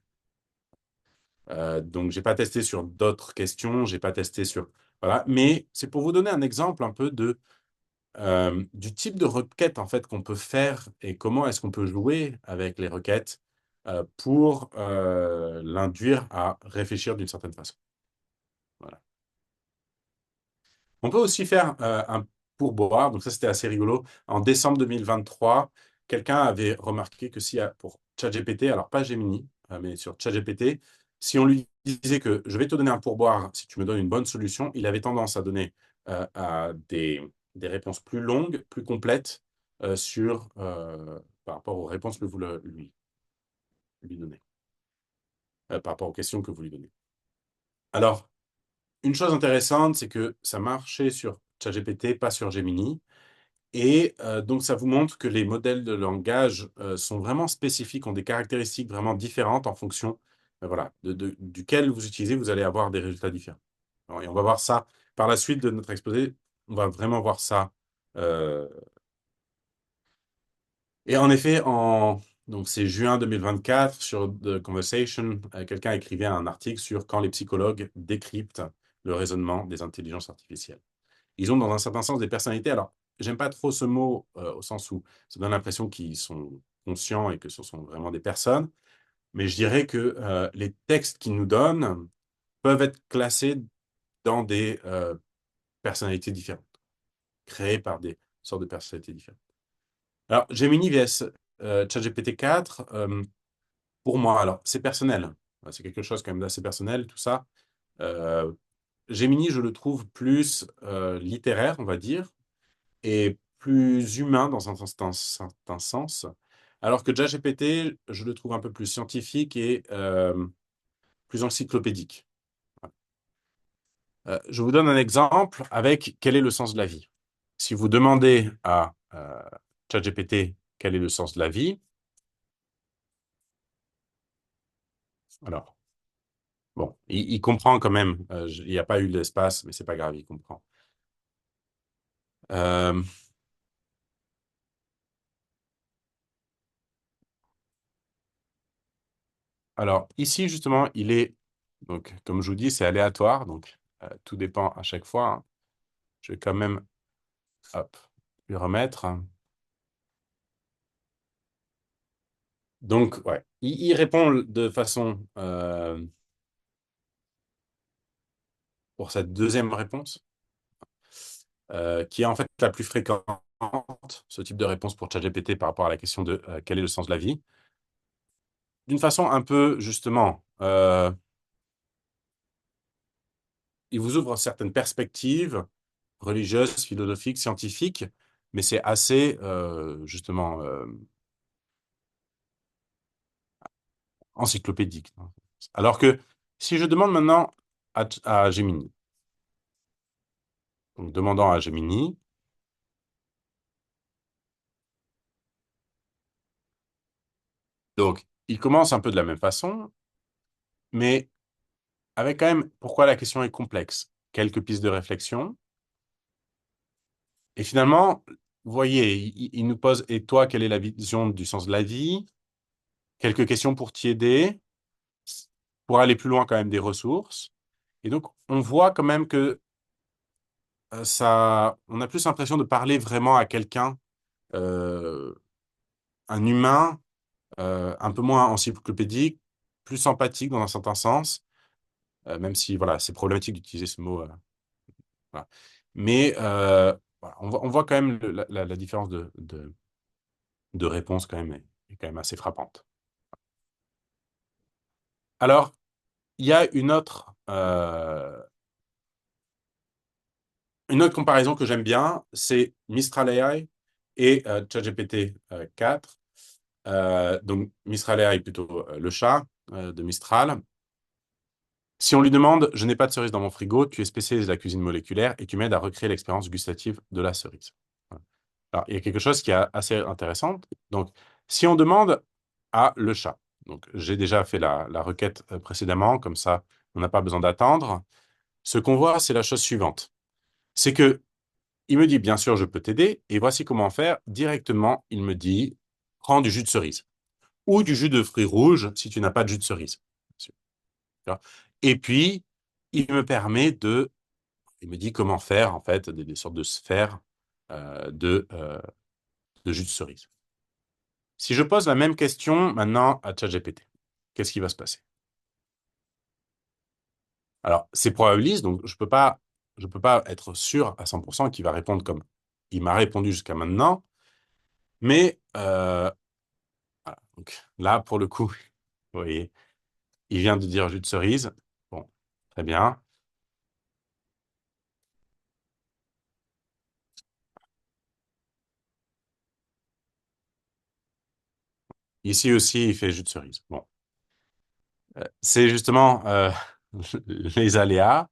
Donc, j'ai pas testé sur d'autres questions, j'ai pas testé sur... Voilà, mais c'est pour vous donner un exemple un peu du type de requête en fait qu'on peut faire et comment est-ce qu'on peut jouer avec les requêtes pour l'induire à réfléchir d'une certaine façon. Voilà. On peut aussi faire un pourboire, donc ça c'était assez rigolo. En décembre 2023, quelqu'un avait remarqué que si pour ChatGPT, alors pas Gemini, mais sur ChatGPT, si on lui disait que je vais te donner un pourboire si tu me donnes une bonne solution, il avait tendance à donner à des réponses plus longues, plus complètes par rapport aux réponses que vous lui donnez, par rapport aux questions que vous lui donnez. Alors, une chose intéressante, c'est que ça marchait sur ChatGPT, pas sur Gemini. Et donc, ça vous montre que les modèles de langage sont vraiment spécifiques, ont des caractéristiques vraiment différentes en fonction voilà, duquel vous utilisez, vous allez avoir des résultats différents. Alors, et on va voir ça par la suite de notre exposé, on va vraiment voir ça. euh, et en effet, donc c'est juin 2024, sur The Conversation, quelqu'un écrivait un article sur quand les psychologues décryptent le raisonnement des intelligences artificielles. Ils ont dans un certain sens des personnalités. Alors, j'aime pas trop ce mot au sens où ça donne l'impression qu'ils sont conscients et que ce sont vraiment des personnes, mais je dirais que les textes qu'ils nous donnent peuvent être classés dans des personnalités différentes, créées par des sortes de personnalités différentes. Alors, Gemini vs ChatGPT 4, pour moi, alors, c'est personnel. C'est quelque chose quand même d'assez personnel, tout ça. Euh, Gemini, je le trouve plus littéraire, on va dire, et plus humain dans un certain sens, alors que ChatGPT, je le trouve un peu plus scientifique et plus encyclopédique. Je vous donne un exemple avec quel est le sens de la vie. Si vous demandez à ChatGPT quel est le sens de la vie, alors, bon, il comprend quand même. Il n'y a pas eu d'espace, mais c'est pas grave, il comprend. Euh, alors, ici, justement, il est, donc, comme je vous dis, c'est aléatoire, donc tout dépend à chaque fois, hein. Je vais quand même, hop, lui remettre. Donc, ouais, il répond de façon, pour cette deuxième réponse, qui est en fait la plus fréquente, ce type de réponse pour ChatGPT par rapport à la question de quel est le sens de la vie, d'une façon un peu, justement, il vous ouvre certaines perspectives religieuses, philosophiques, scientifiques, mais c'est assez, justement, encyclopédique. Alors que si je demande maintenant à Gemini, donc demandant à Gemini, donc il commence un peu de la même façon, mais avec quand même pourquoi la question est complexe. Quelques pistes de réflexion. Et finalement, vous voyez, il nous pose, et toi, quelle est la vision du sens de la vie? Quelques questions pour t'y aider, pour aller plus loin quand même des ressources. Et donc, on voit quand même que on a plus l'impression de parler vraiment à quelqu'un, euh, un humain, un peu moins encyclopédique, plus sympathique dans un certain sens, même si voilà, c'est problématique d'utiliser ce mot. Voilà. Mais voilà, on voit quand même la différence de réponse quand même est quand même assez frappante. Alors, il y a une autre comparaison que j'aime bien, c'est Mistral AI et ChatGPT 4. Donc, Mistral AI plutôt le chat de Mistral. Si on lui demande, je n'ai pas de cerise dans mon frigo, tu es spécialiste de la cuisine moléculaire et tu m'aides à recréer l'expérience gustative de la cerise. Voilà. Alors, il y a quelque chose qui est assez intéressant. Donc, si on demande à le chat, donc j'ai déjà fait la requête précédemment, comme ça, on n'a pas besoin d'attendre. Ce qu'on voit, c'est la chose suivante. C'est que il me dit, bien sûr, je peux t'aider, et voici comment faire. Directement, il me dit, prends du jus de cerise ou du jus de fruits rouges si tu n'as pas de jus de cerise. Tu vois. Et puis, il me dit comment faire, en fait, des sortes de sphères de jus de cerise. Si je pose la même question maintenant à ChatGPT, qu'est-ce qui va se passer? Alors, c'est probabiliste, donc je peux pas être sûr à 100% qu'il va répondre comme il m'a répondu jusqu'à maintenant, mais voilà. Donc, là, pour le coup, vous voyez, il vient de dire jus de cerise. Bon, très bien. Ici aussi, il fait jus de cerise. Bon, c'est justement les aléas.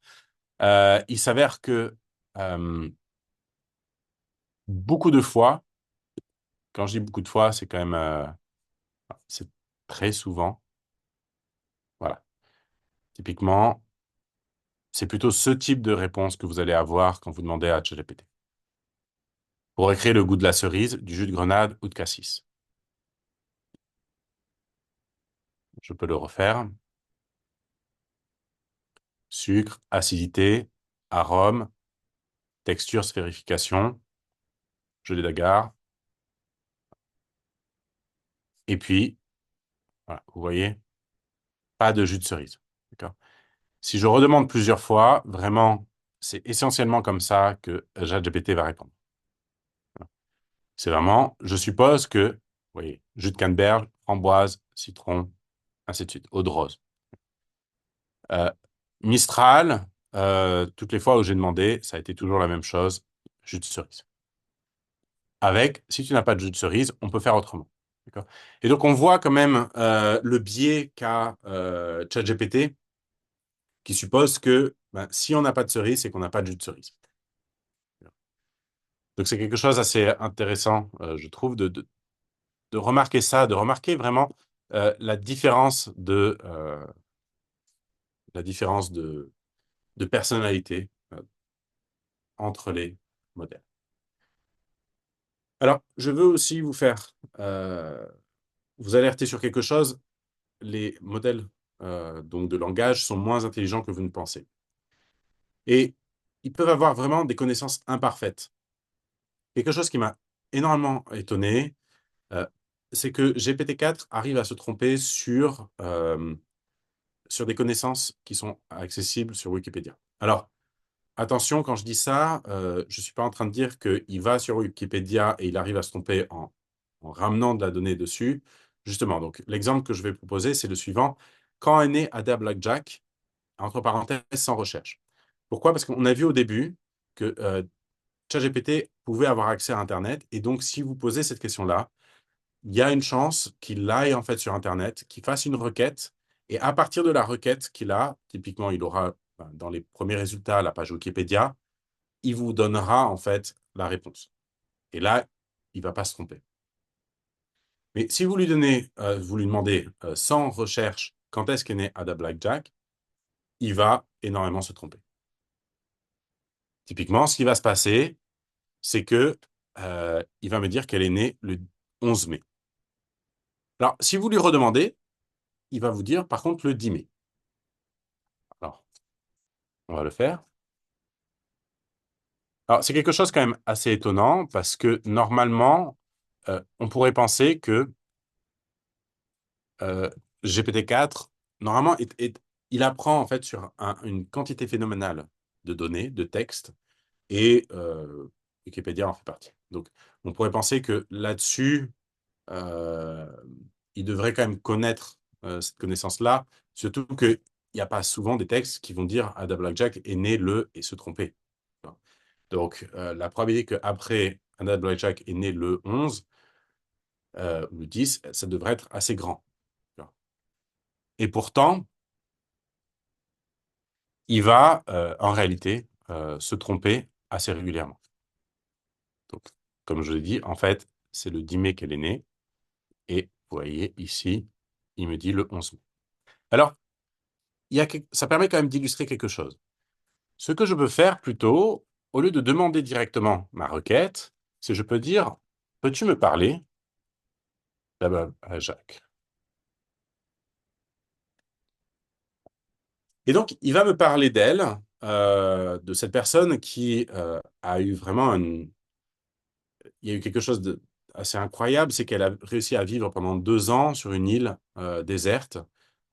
Il s'avère que euh, beaucoup de fois, quand je dis beaucoup de fois, c'est quand même, c'est très souvent. Voilà. Typiquement, c'est plutôt ce type de réponse que vous allez avoir quand vous demandez à ChatGPT. Pour écrire le goût de la cerise, du jus de grenade ou de cassis. Je peux le refaire. Sucre, acidité, arôme, texture, sphérification, gelée d'agar. Et puis, voilà, vous voyez, pas de jus de cerise. D'accord? Si je redemande plusieurs fois, vraiment, c'est essentiellement comme ça que ChatGPT va répondre. C'est vraiment, je suppose que, vous voyez, jus de canneberge, framboise, citron, ainsi de suite, eau de rose. Euh, Mistral, toutes les fois où j'ai demandé, ça a été toujours la même chose, jus de cerise. Avec, si tu n'as pas de jus de cerise, on peut faire autrement. D'accord. Et donc, on voit quand même le biais qu'a ChatGPT, qui suppose que ben, si on n'a pas de cerise, c'est qu'on n'a pas de jus de cerise. Donc, c'est quelque chose d'assez intéressant, je trouve, de remarquer ça, de remarquer vraiment la différence de personnalité entre les modèles. Alors, je veux aussi vous alerter sur quelque chose. Les modèles donc de langage sont moins intelligents que vous ne pensez. Et ils peuvent avoir vraiment des connaissances imparfaites. Quelque chose qui m'a énormément étonné, euh, c'est que GPT-4 arrive à se tromper sur des connaissances qui sont accessibles sur Wikipédia. Alors, attention, quand je dis ça, je ne suis pas en train de dire qu'il va sur Wikipédia et il arrive à se tromper en ramenant de la donnée dessus. Justement, donc l'exemple que je vais proposer, c'est le suivant. Quand est né Ada Blackjack, entre parenthèses, sans recherche. Pourquoi? Parce qu'on a vu au début que ChatGPT pouvait avoir accès à Internet. Et donc, si vous posez cette question-là, il y a une chance qu'il aille en fait sur Internet, qu'il fasse une requête. Et à partir de la requête qu'il a, typiquement, il aura ben, dans les premiers résultats la page Wikipédia, il vous donnera en fait la réponse. Et là, il ne va pas se tromper. Mais si vous lui demandez sans recherche quand est-ce qu'est né Ada Blackjack, il va énormément se tromper. Typiquement, ce qui va se passer, c'est que il va me dire qu'elle est née le 11 mai. Alors, si vous lui redemandez, il va vous dire par contre le 10 mai. Alors, on va le faire. Alors, c'est quelque chose quand même assez étonnant parce que normalement, on pourrait penser que euh, GPT-4, normalement, il apprend en fait sur une quantité phénoménale de données, de textes, et Wikipédia en fait partie. Donc, on pourrait penser que là-dessus, euh, il devrait quand même connaître cette connaissance-là, surtout qu'il n'y a pas souvent des textes qui vont dire Ada Blackjack est né le et se tromper. Donc, la probabilité qu'après Ada Blackjack est né le 11 ou le 10, ça devrait être assez grand. Et pourtant, il va en réalité se tromper assez régulièrement. Donc, comme je l'ai dit, en fait, c'est le 10 mai qu'elle est née. Et vous voyez ici, il me dit le 11 mai. Alors, ça permet quand même d'illustrer quelque chose. Ce que je peux faire plutôt, au lieu de demander directement ma requête, c'est je peux dire, peux-tu me parler d'Abba à Jacques? Et donc, il va me parler d'elle, de cette personne qui a eu vraiment il y a eu quelque chose de assez incroyable, c'est qu'elle a réussi à vivre pendant 2 ans sur une île déserte,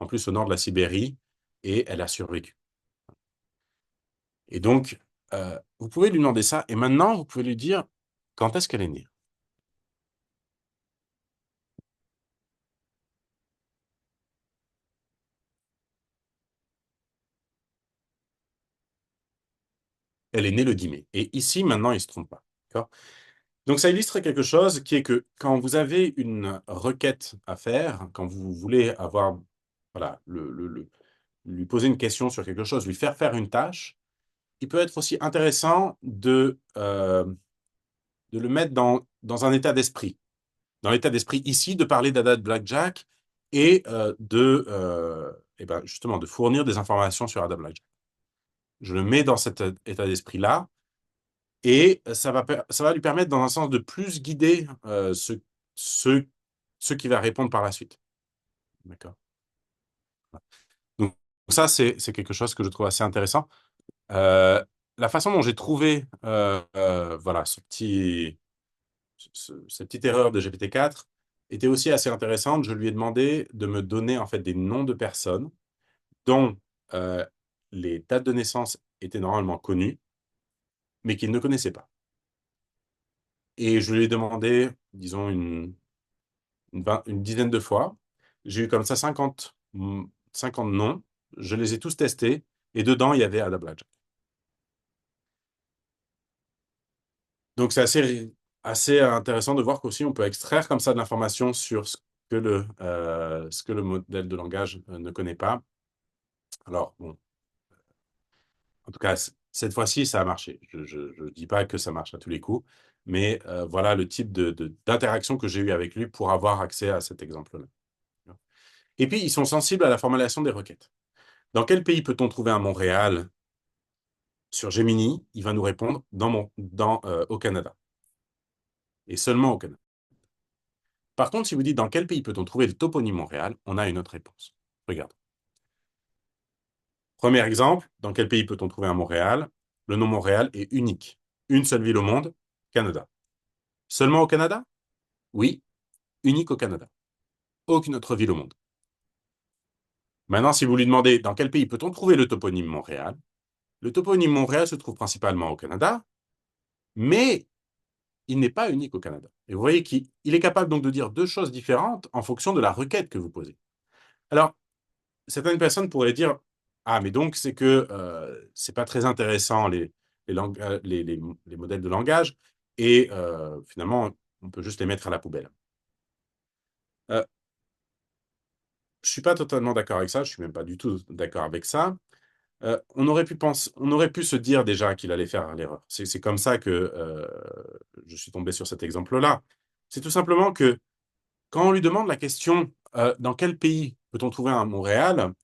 en plus au nord de la Sibérie, et elle a survécu. Et donc, vous pouvez lui demander ça, et maintenant, vous pouvez lui dire quand est-ce qu'elle est née. Elle est née le 10 mai. Et ici, maintenant, il ne se trompe pas. D'accord. Donc, ça illustre quelque chose qui est que quand vous avez une requête à faire, quand vous voulez avoir, voilà, lui poser une question sur quelque chose, lui faire faire une tâche, il peut être aussi intéressant de le mettre dans un état d'esprit. Dans l'état d'esprit ici, de parler d'Ada de Blackjack et eh ben, justement, de fournir des informations sur Ada Blackjack. Je le mets dans cet état d'esprit-là et ça va lui permettre, dans un sens, de plus guider ce, ce qui va répondre par la suite. D'accord. Donc, ça, c'est quelque chose que je trouve assez intéressant. Euh, la façon dont j'ai trouvé voilà, cette petite erreur de GPT-4 était aussi assez intéressante. Je lui ai demandé de me donner en fait des noms de personnes dont euh, les dates de naissance étaient normalement connues, mais qu'il ne connaissait pas. Et je lui ai demandé, disons, une dizaine de fois. J'ai eu comme ça 50 noms. Je les ai tous testés. Et dedans, il y avait Ada Blackjack. Donc, c'est assez intéressant de voir qu'aussi, on peut extraire comme ça de l'information sur ce que le modèle de langage ne connaît pas. Alors, bon, en tout cas, cette fois-ci, ça a marché. Je ne dis pas que ça marche à tous les coups, mais voilà le type d'interaction que j'ai eu avec lui pour avoir accès à cet exemple-là. Et puis, ils sont sensibles à la formulation des requêtes. Dans quel pays peut-on trouver un Montréal? Sur Gemini, il va nous répondre au Canada, et seulement au Canada. Par contre, si vous dites dans quel pays peut-on trouver le toponyme Montréal, on a une autre réponse. Regarde. Premier exemple, dans quel pays peut-on trouver un Montréal? Le nom Montréal est unique. Une seule ville au monde, Canada. Seulement au Canada? Oui, unique au Canada. Aucune autre ville au monde. Maintenant, si vous lui demandez dans quel pays peut-on trouver le toponyme Montréal se trouve principalement au Canada, mais il n'est pas unique au Canada. Et vous voyez qu'il est capable donc de dire deux choses différentes en fonction de la requête que vous posez. Alors, certaines personnes pourraient dire, ah, mais donc c'est que c'est pas très intéressant les modèles de langage, et finalement, on peut juste les mettre à la poubelle. Euh, je suis pas totalement d'accord avec ça, je suis même pas du tout d'accord avec ça. On aurait pu se dire déjà qu'il allait faire l'erreur. C'est comme ça que je suis tombé sur cet exemple-là. C'est tout simplement que quand on lui demande la question dans quel pays peut-on trouver un Montréal,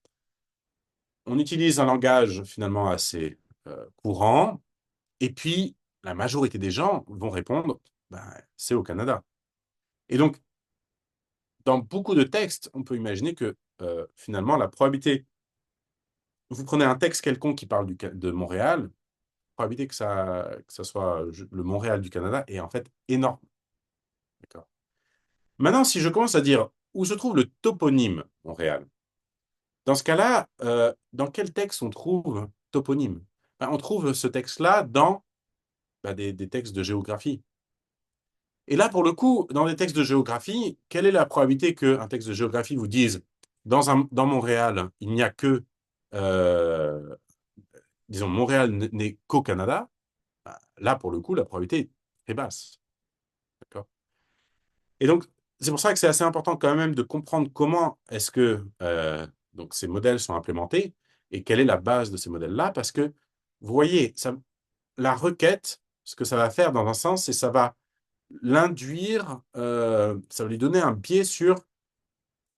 on utilise un langage finalement assez courant, et puis la majorité des gens vont répondre ben, c'est au Canada. Et donc, dans beaucoup de textes, on peut imaginer que finalement, la probabilité, vous prenez un texte quelconque qui parle de Montréal, la probabilité que ça soit le Montréal du Canada est en fait énorme. D'accord. Maintenant, si je commence à dire où se trouve le toponyme Montréal, dans ce cas-là, dans quel texte on trouve toponyme? Ben, on trouve ce texte-là dans des textes de géographie. Et là, pour le coup, dans les textes de géographie, quelle est la probabilité qu'un texte de géographie vous dise dans Montréal, il n'y a que, euh, disons, Montréal n'est qu'au Canada? Ben, là, pour le coup, la probabilité est basse. D'accord. Et donc, c'est pour ça que c'est assez important quand même de comprendre comment est-ce que donc ces modèles sont implémentés et quelle est la base de ces modèles-là, parce que vous voyez, la requête, ce que ça va faire dans un sens, c'est ça va l'induire, ça va lui donner un biais sur,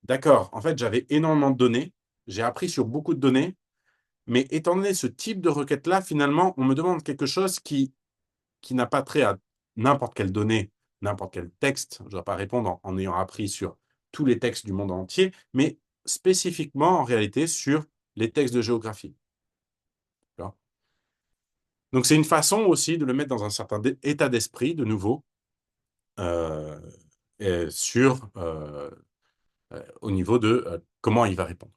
d'accord, en fait, j'avais énormément de données, j'ai appris sur beaucoup de données, mais étant donné ce type de requête-là, finalement, on me demande quelque chose qui n'a pas trait à n'importe quelle donnée, n'importe quel texte. Je ne dois pas répondre en ayant appris sur tous les textes du monde entier, mais spécifiquement, en réalité, sur les textes de géographie. D'accord. Donc, c'est une façon aussi de le mettre dans un certain état d'esprit, de nouveau, euh, au niveau de comment il va répondre.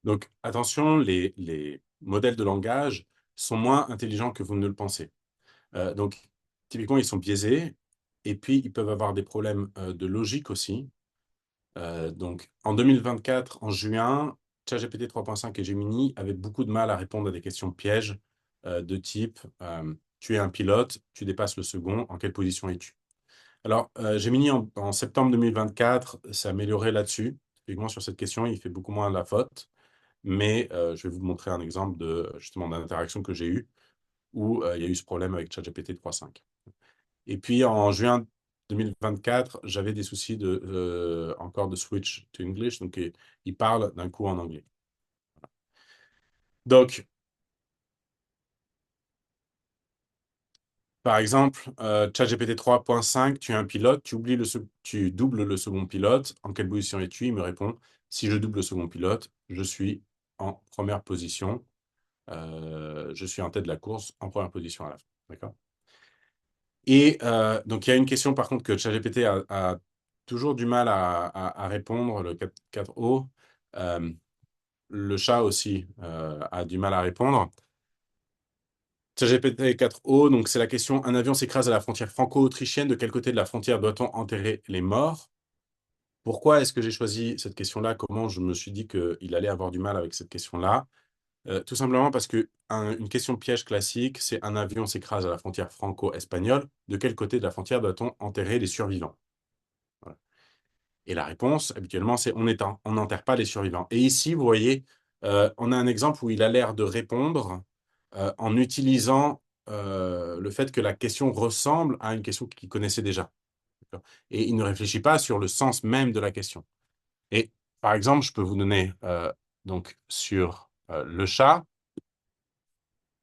Donc, attention, les modèles de langage sont moins intelligents que vous ne le pensez. Donc, typiquement, ils sont biaisés et puis ils peuvent avoir des problèmes de logique aussi. Donc, en 2024, en juin, ChatGPT 3.5 et Gemini avaient beaucoup de mal à répondre à des questions pièges de type tu es un pilote, tu dépasses le second, en quelle position es-tu? Alors, Gemini, en septembre 2024, s'est amélioré là-dessus. Typiquement, sur cette question, il fait beaucoup moins la faute. Mais je vais vous montrer un exemple de justement d'interaction que j'ai eue où il y a eu ce problème avec ChatGPT 3.5. Et puis en juin 2024, j'avais des soucis encore de switch to English, donc il parle d'un coup en anglais. Donc, par exemple, ChatGPT 3.5, tu es un pilote, tu doubles le second pilote, en quelle position es-tu? Il me répond, si je double le second pilote, je suis en première position, je suis en tête de la course, en première position à la fin. D'accord? Et donc, il y a une question, par contre, que ChatGPT a toujours du mal à répondre, le 4O. Euh, le chat aussi a du mal à répondre. ChatGPT 4O, donc c'est la question, un avion s'écrase à la frontière franco-autrichienne, de quel côté de la frontière doit-on enterrer les morts? Pourquoi est-ce que j'ai choisi cette question-là? Comment je me suis dit qu'il allait avoir du mal avec cette question-là? Tout simplement parce que une question piège classique, c'est un avion s'écrase à la frontière franco-espagnole. De quel côté de la frontière doit-on enterrer les survivants? Voilà. Et la réponse, habituellement, c'est on n'enterre pas les survivants. Et ici, vous voyez, on a un exemple où il a l'air de répondre en utilisant le fait que la question ressemble à une question qu'il connaissait déjà. Et il ne réfléchit pas sur le sens même de la question. Et par exemple, je peux vous donner donc sur le chat.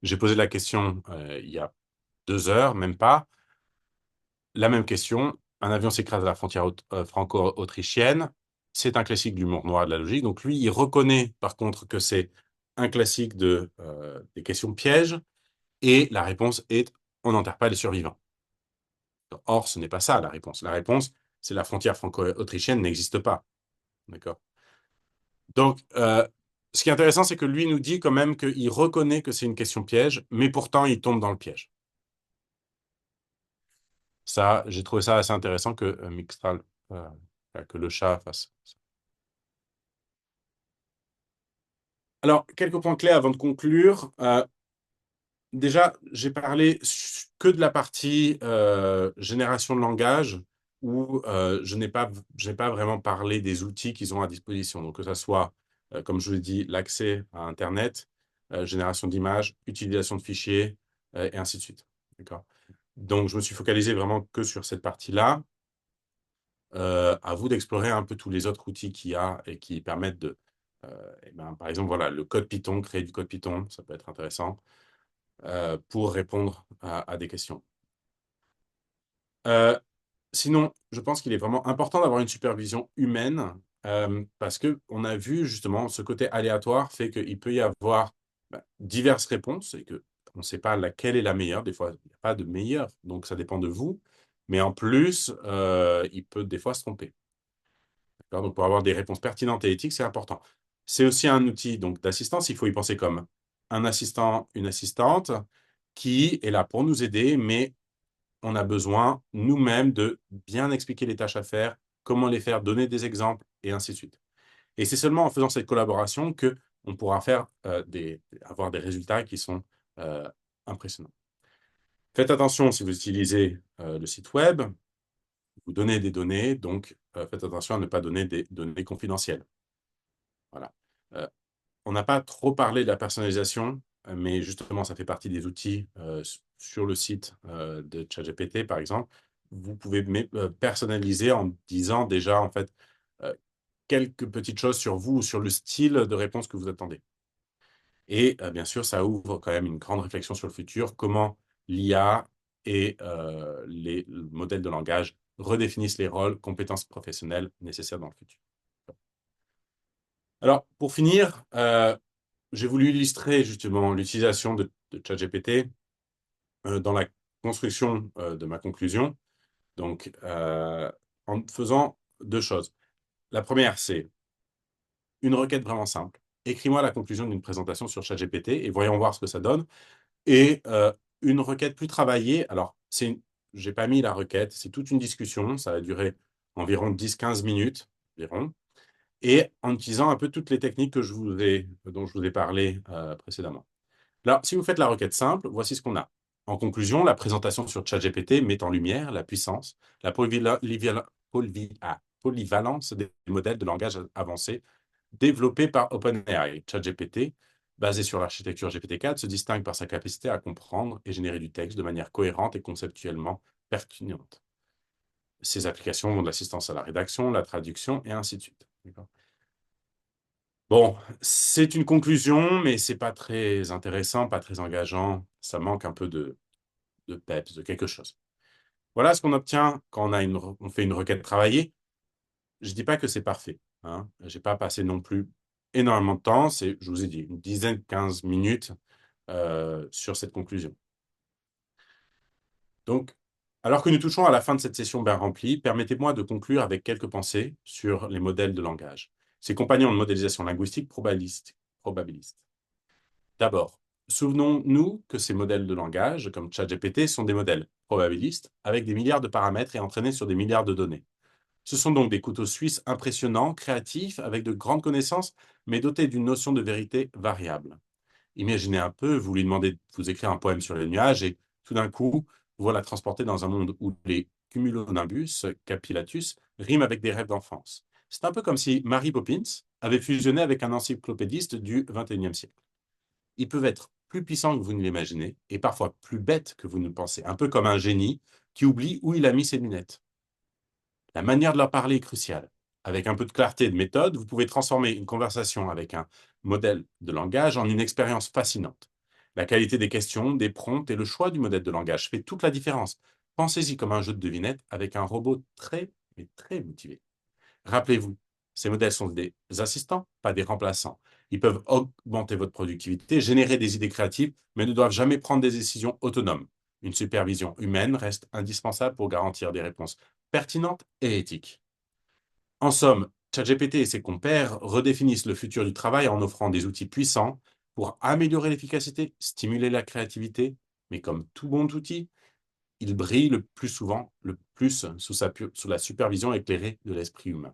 J'ai posé la question il y a 2 heures, même pas. La même question. Un avion s'écrase à la frontière franco-autrichienne. C'est un classique de l'humour noir et de la logique. Donc lui, il reconnaît par contre que c'est un classique des questions pièges. Et la réponse est on n'enterre pas les survivants. Or, ce n'est pas ça la réponse. La réponse, c'est la frontière franco-autrichienne n'existe pas. D'accord. Donc, ce qui est intéressant, c'est que lui nous dit quand même qu'il reconnaît que c'est une question piège, mais pourtant, il tombe dans le piège. Ça, j'ai trouvé ça assez intéressant que Mixtral, euh, que le chat fasse ça. Alors, quelques points clés avant de conclure. Déjà, j'ai parlé que de la partie génération de langage où je n'ai pas vraiment parlé des outils qu'ils ont à disposition. Donc, que ce soit, comme je vous l'ai dit, l'accès à Internet, génération d'images, utilisation de fichiers, et ainsi de suite. D'accord. Donc, je me suis focalisé vraiment que sur cette partie-là. À vous d'explorer un peu tous les autres outils qu'il y a et qui permettent eh ben, par exemple, voilà, le code Python, créer du code Python, ça peut être intéressant pour répondre à des questions. Euh, Sinon, je pense qu'il est vraiment important d'avoir une supervision humaine parce qu'on a vu justement ce côté aléatoire fait qu'il peut y avoir diverses réponses et qu'on ne sait pas laquelle est la meilleure. Des fois, il n'y a pas de meilleure, donc ça dépend de vous. Mais en plus, il peut des fois se tromper. Donc, pour avoir des réponses pertinentes et éthiques, c'est important. C'est aussi un outil donc d'assistance. Il faut y penser comme un assistant, une assistante qui est là pour nous aider, mais on a besoin nous-mêmes de bien expliquer les tâches à faire, comment les faire, donner des exemples, et ainsi de suite. Et c'est seulement en faisant cette collaboration que on pourra faire avoir des résultats qui sont euh, impressionnants. Faites attention si vous utilisez le site web, vous donnez des données, donc faites attention à ne pas donner des données confidentielles. Voilà. Euh, on n'a pas trop parlé de la personnalisation, mais justement, ça fait partie des outils sur le site de ChatGPT, par exemple. Vous pouvez personnaliser en disant déjà, en fait, euh, quelques petites choses sur vous ou sur le style de réponse que vous attendez. Et bien sûr, ça ouvre quand même une grande réflexion sur le futur, comment l'IA et les modèles de langage redéfinissent les rôles, compétences professionnelles nécessaires dans le futur. Alors, pour finir, j'ai voulu illustrer justement l'utilisation de ChatGPT dans la construction de ma conclusion. Donc, en faisant deux choses. La première, c'est une requête vraiment simple. Écris-moi la conclusion d'une présentation sur ChatGPT et voyons voir ce que ça donne. Et une requête plus travaillée, alors, j'ai pas mis la requête, c'est toute une discussion, ça va durer environ 10-15 minutes environ, et en utilisant un peu toutes les techniques dont je vous ai parlé précédemment. Alors, si vous faites la requête simple, voici ce qu'on a. En conclusion, la présentation sur ChatGPT met en lumière la puissance, la polyvalence des modèles de langage avancés développés par OpenAI. ChatGPT, basé sur l'architecture GPT-4, se distingue par sa capacité à comprendre et générer du texte de manière cohérente et conceptuellement pertinente. Ces applications vont de l'assistance à la rédaction, la traduction et ainsi de suite. Bon, c'est une conclusion, mais c'est pas très intéressant, pas très engageant. Ça manque un peu de peps, de quelque chose. Voilà ce qu'on obtient quand on fait une requête travaillée. Je dis pas que c'est parfait. Hein. J'ai pas passé non plus énormément de temps. Je vous ai dit, une dizaine, 15 minutes sur cette conclusion. Donc, alors que nous touchons à la fin de cette session bien remplie, permettez-moi de conclure avec quelques pensées sur les modèles de langage. Ces compagnons de modélisation linguistique probabilistes. D'abord, souvenons-nous que ces modèles de langage, comme ChatGPT, sont des modèles probabilistes avec des milliards de paramètres et entraînés sur des milliards de données. Ce sont donc des couteaux suisses impressionnants, créatifs, avec de grandes connaissances, mais dotés d'une notion de vérité variable. Imaginez un peu, vous lui demandez de vous écrire un poème sur les nuages et tout d'un coup, vous voilà transporté dans un monde où les cumulonimbus, capillatus, riment avec des rêves d'enfance. C'est un peu comme si Mary Poppins avait fusionné avec un encyclopédiste du XXIe siècle. Ils peuvent être plus puissants que vous ne l'imaginez et parfois plus bêtes que vous ne le pensez, un peu comme un génie qui oublie où il a mis ses lunettes. La manière de leur parler est cruciale. Avec un peu de clarté et de méthode, vous pouvez transformer une conversation avec un modèle de langage en une expérience fascinante. La qualité des questions, des prompts et le choix du modèle de langage fait toute la différence. Pensez-y comme un jeu de devinettes avec un robot très, mais très motivé. Rappelez-vous, ces modèles sont des assistants, pas des remplaçants. Ils peuvent augmenter votre productivité, générer des idées créatives, mais ne doivent jamais prendre des décisions autonomes. Une supervision humaine reste indispensable pour garantir des réponses pertinentes et éthiques. En somme, ChatGPT et ses compères redéfinissent le futur du travail en offrant des outils puissants pour améliorer l'efficacité, stimuler la créativité, mais comme tout bon outil, il brille le plus souvent, le plus sous la supervision éclairée de l'esprit humain.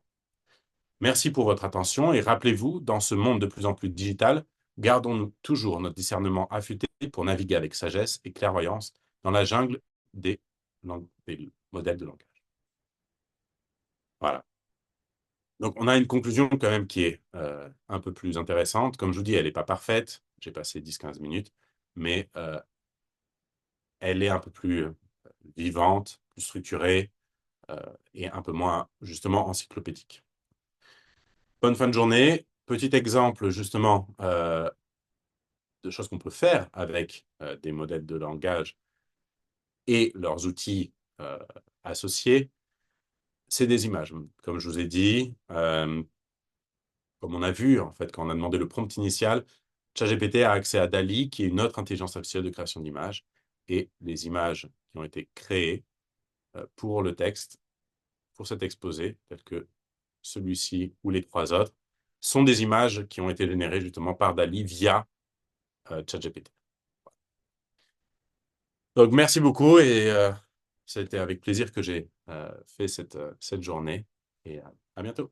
Merci pour votre attention et rappelez-vous, dans ce monde de plus en plus digital, gardons-nous toujours notre discernement affûté pour naviguer avec sagesse et clairvoyance dans la jungle des, des modèles de langage. Voilà. Donc, on a une conclusion quand même qui est un peu plus intéressante. Comme je vous dis, elle n'est pas parfaite. J'ai passé 10-15 minutes, mais elle est un peu plus vivante, plus structurée euh, et un peu moins, justement, encyclopédique. Bonne fin de journée. Petit exemple, justement, de choses qu'on peut faire avec des modèles de langage et leurs outils euh, associés, c'est des images. Comme je vous ai dit, comme on a vu, en fait, quand on a demandé le prompt initial, ChatGPT a accès à DALL-E, qui est une autre intelligence artificielle de création d'images, et les images qui ont été créées pour le texte, pour cet exposé, tel que celui-ci ou les trois autres, sont des images qui ont été générées justement par DALL-E via ChatGPT. Donc, merci beaucoup et c'était avec plaisir que j'ai fait cette journée et à bientôt.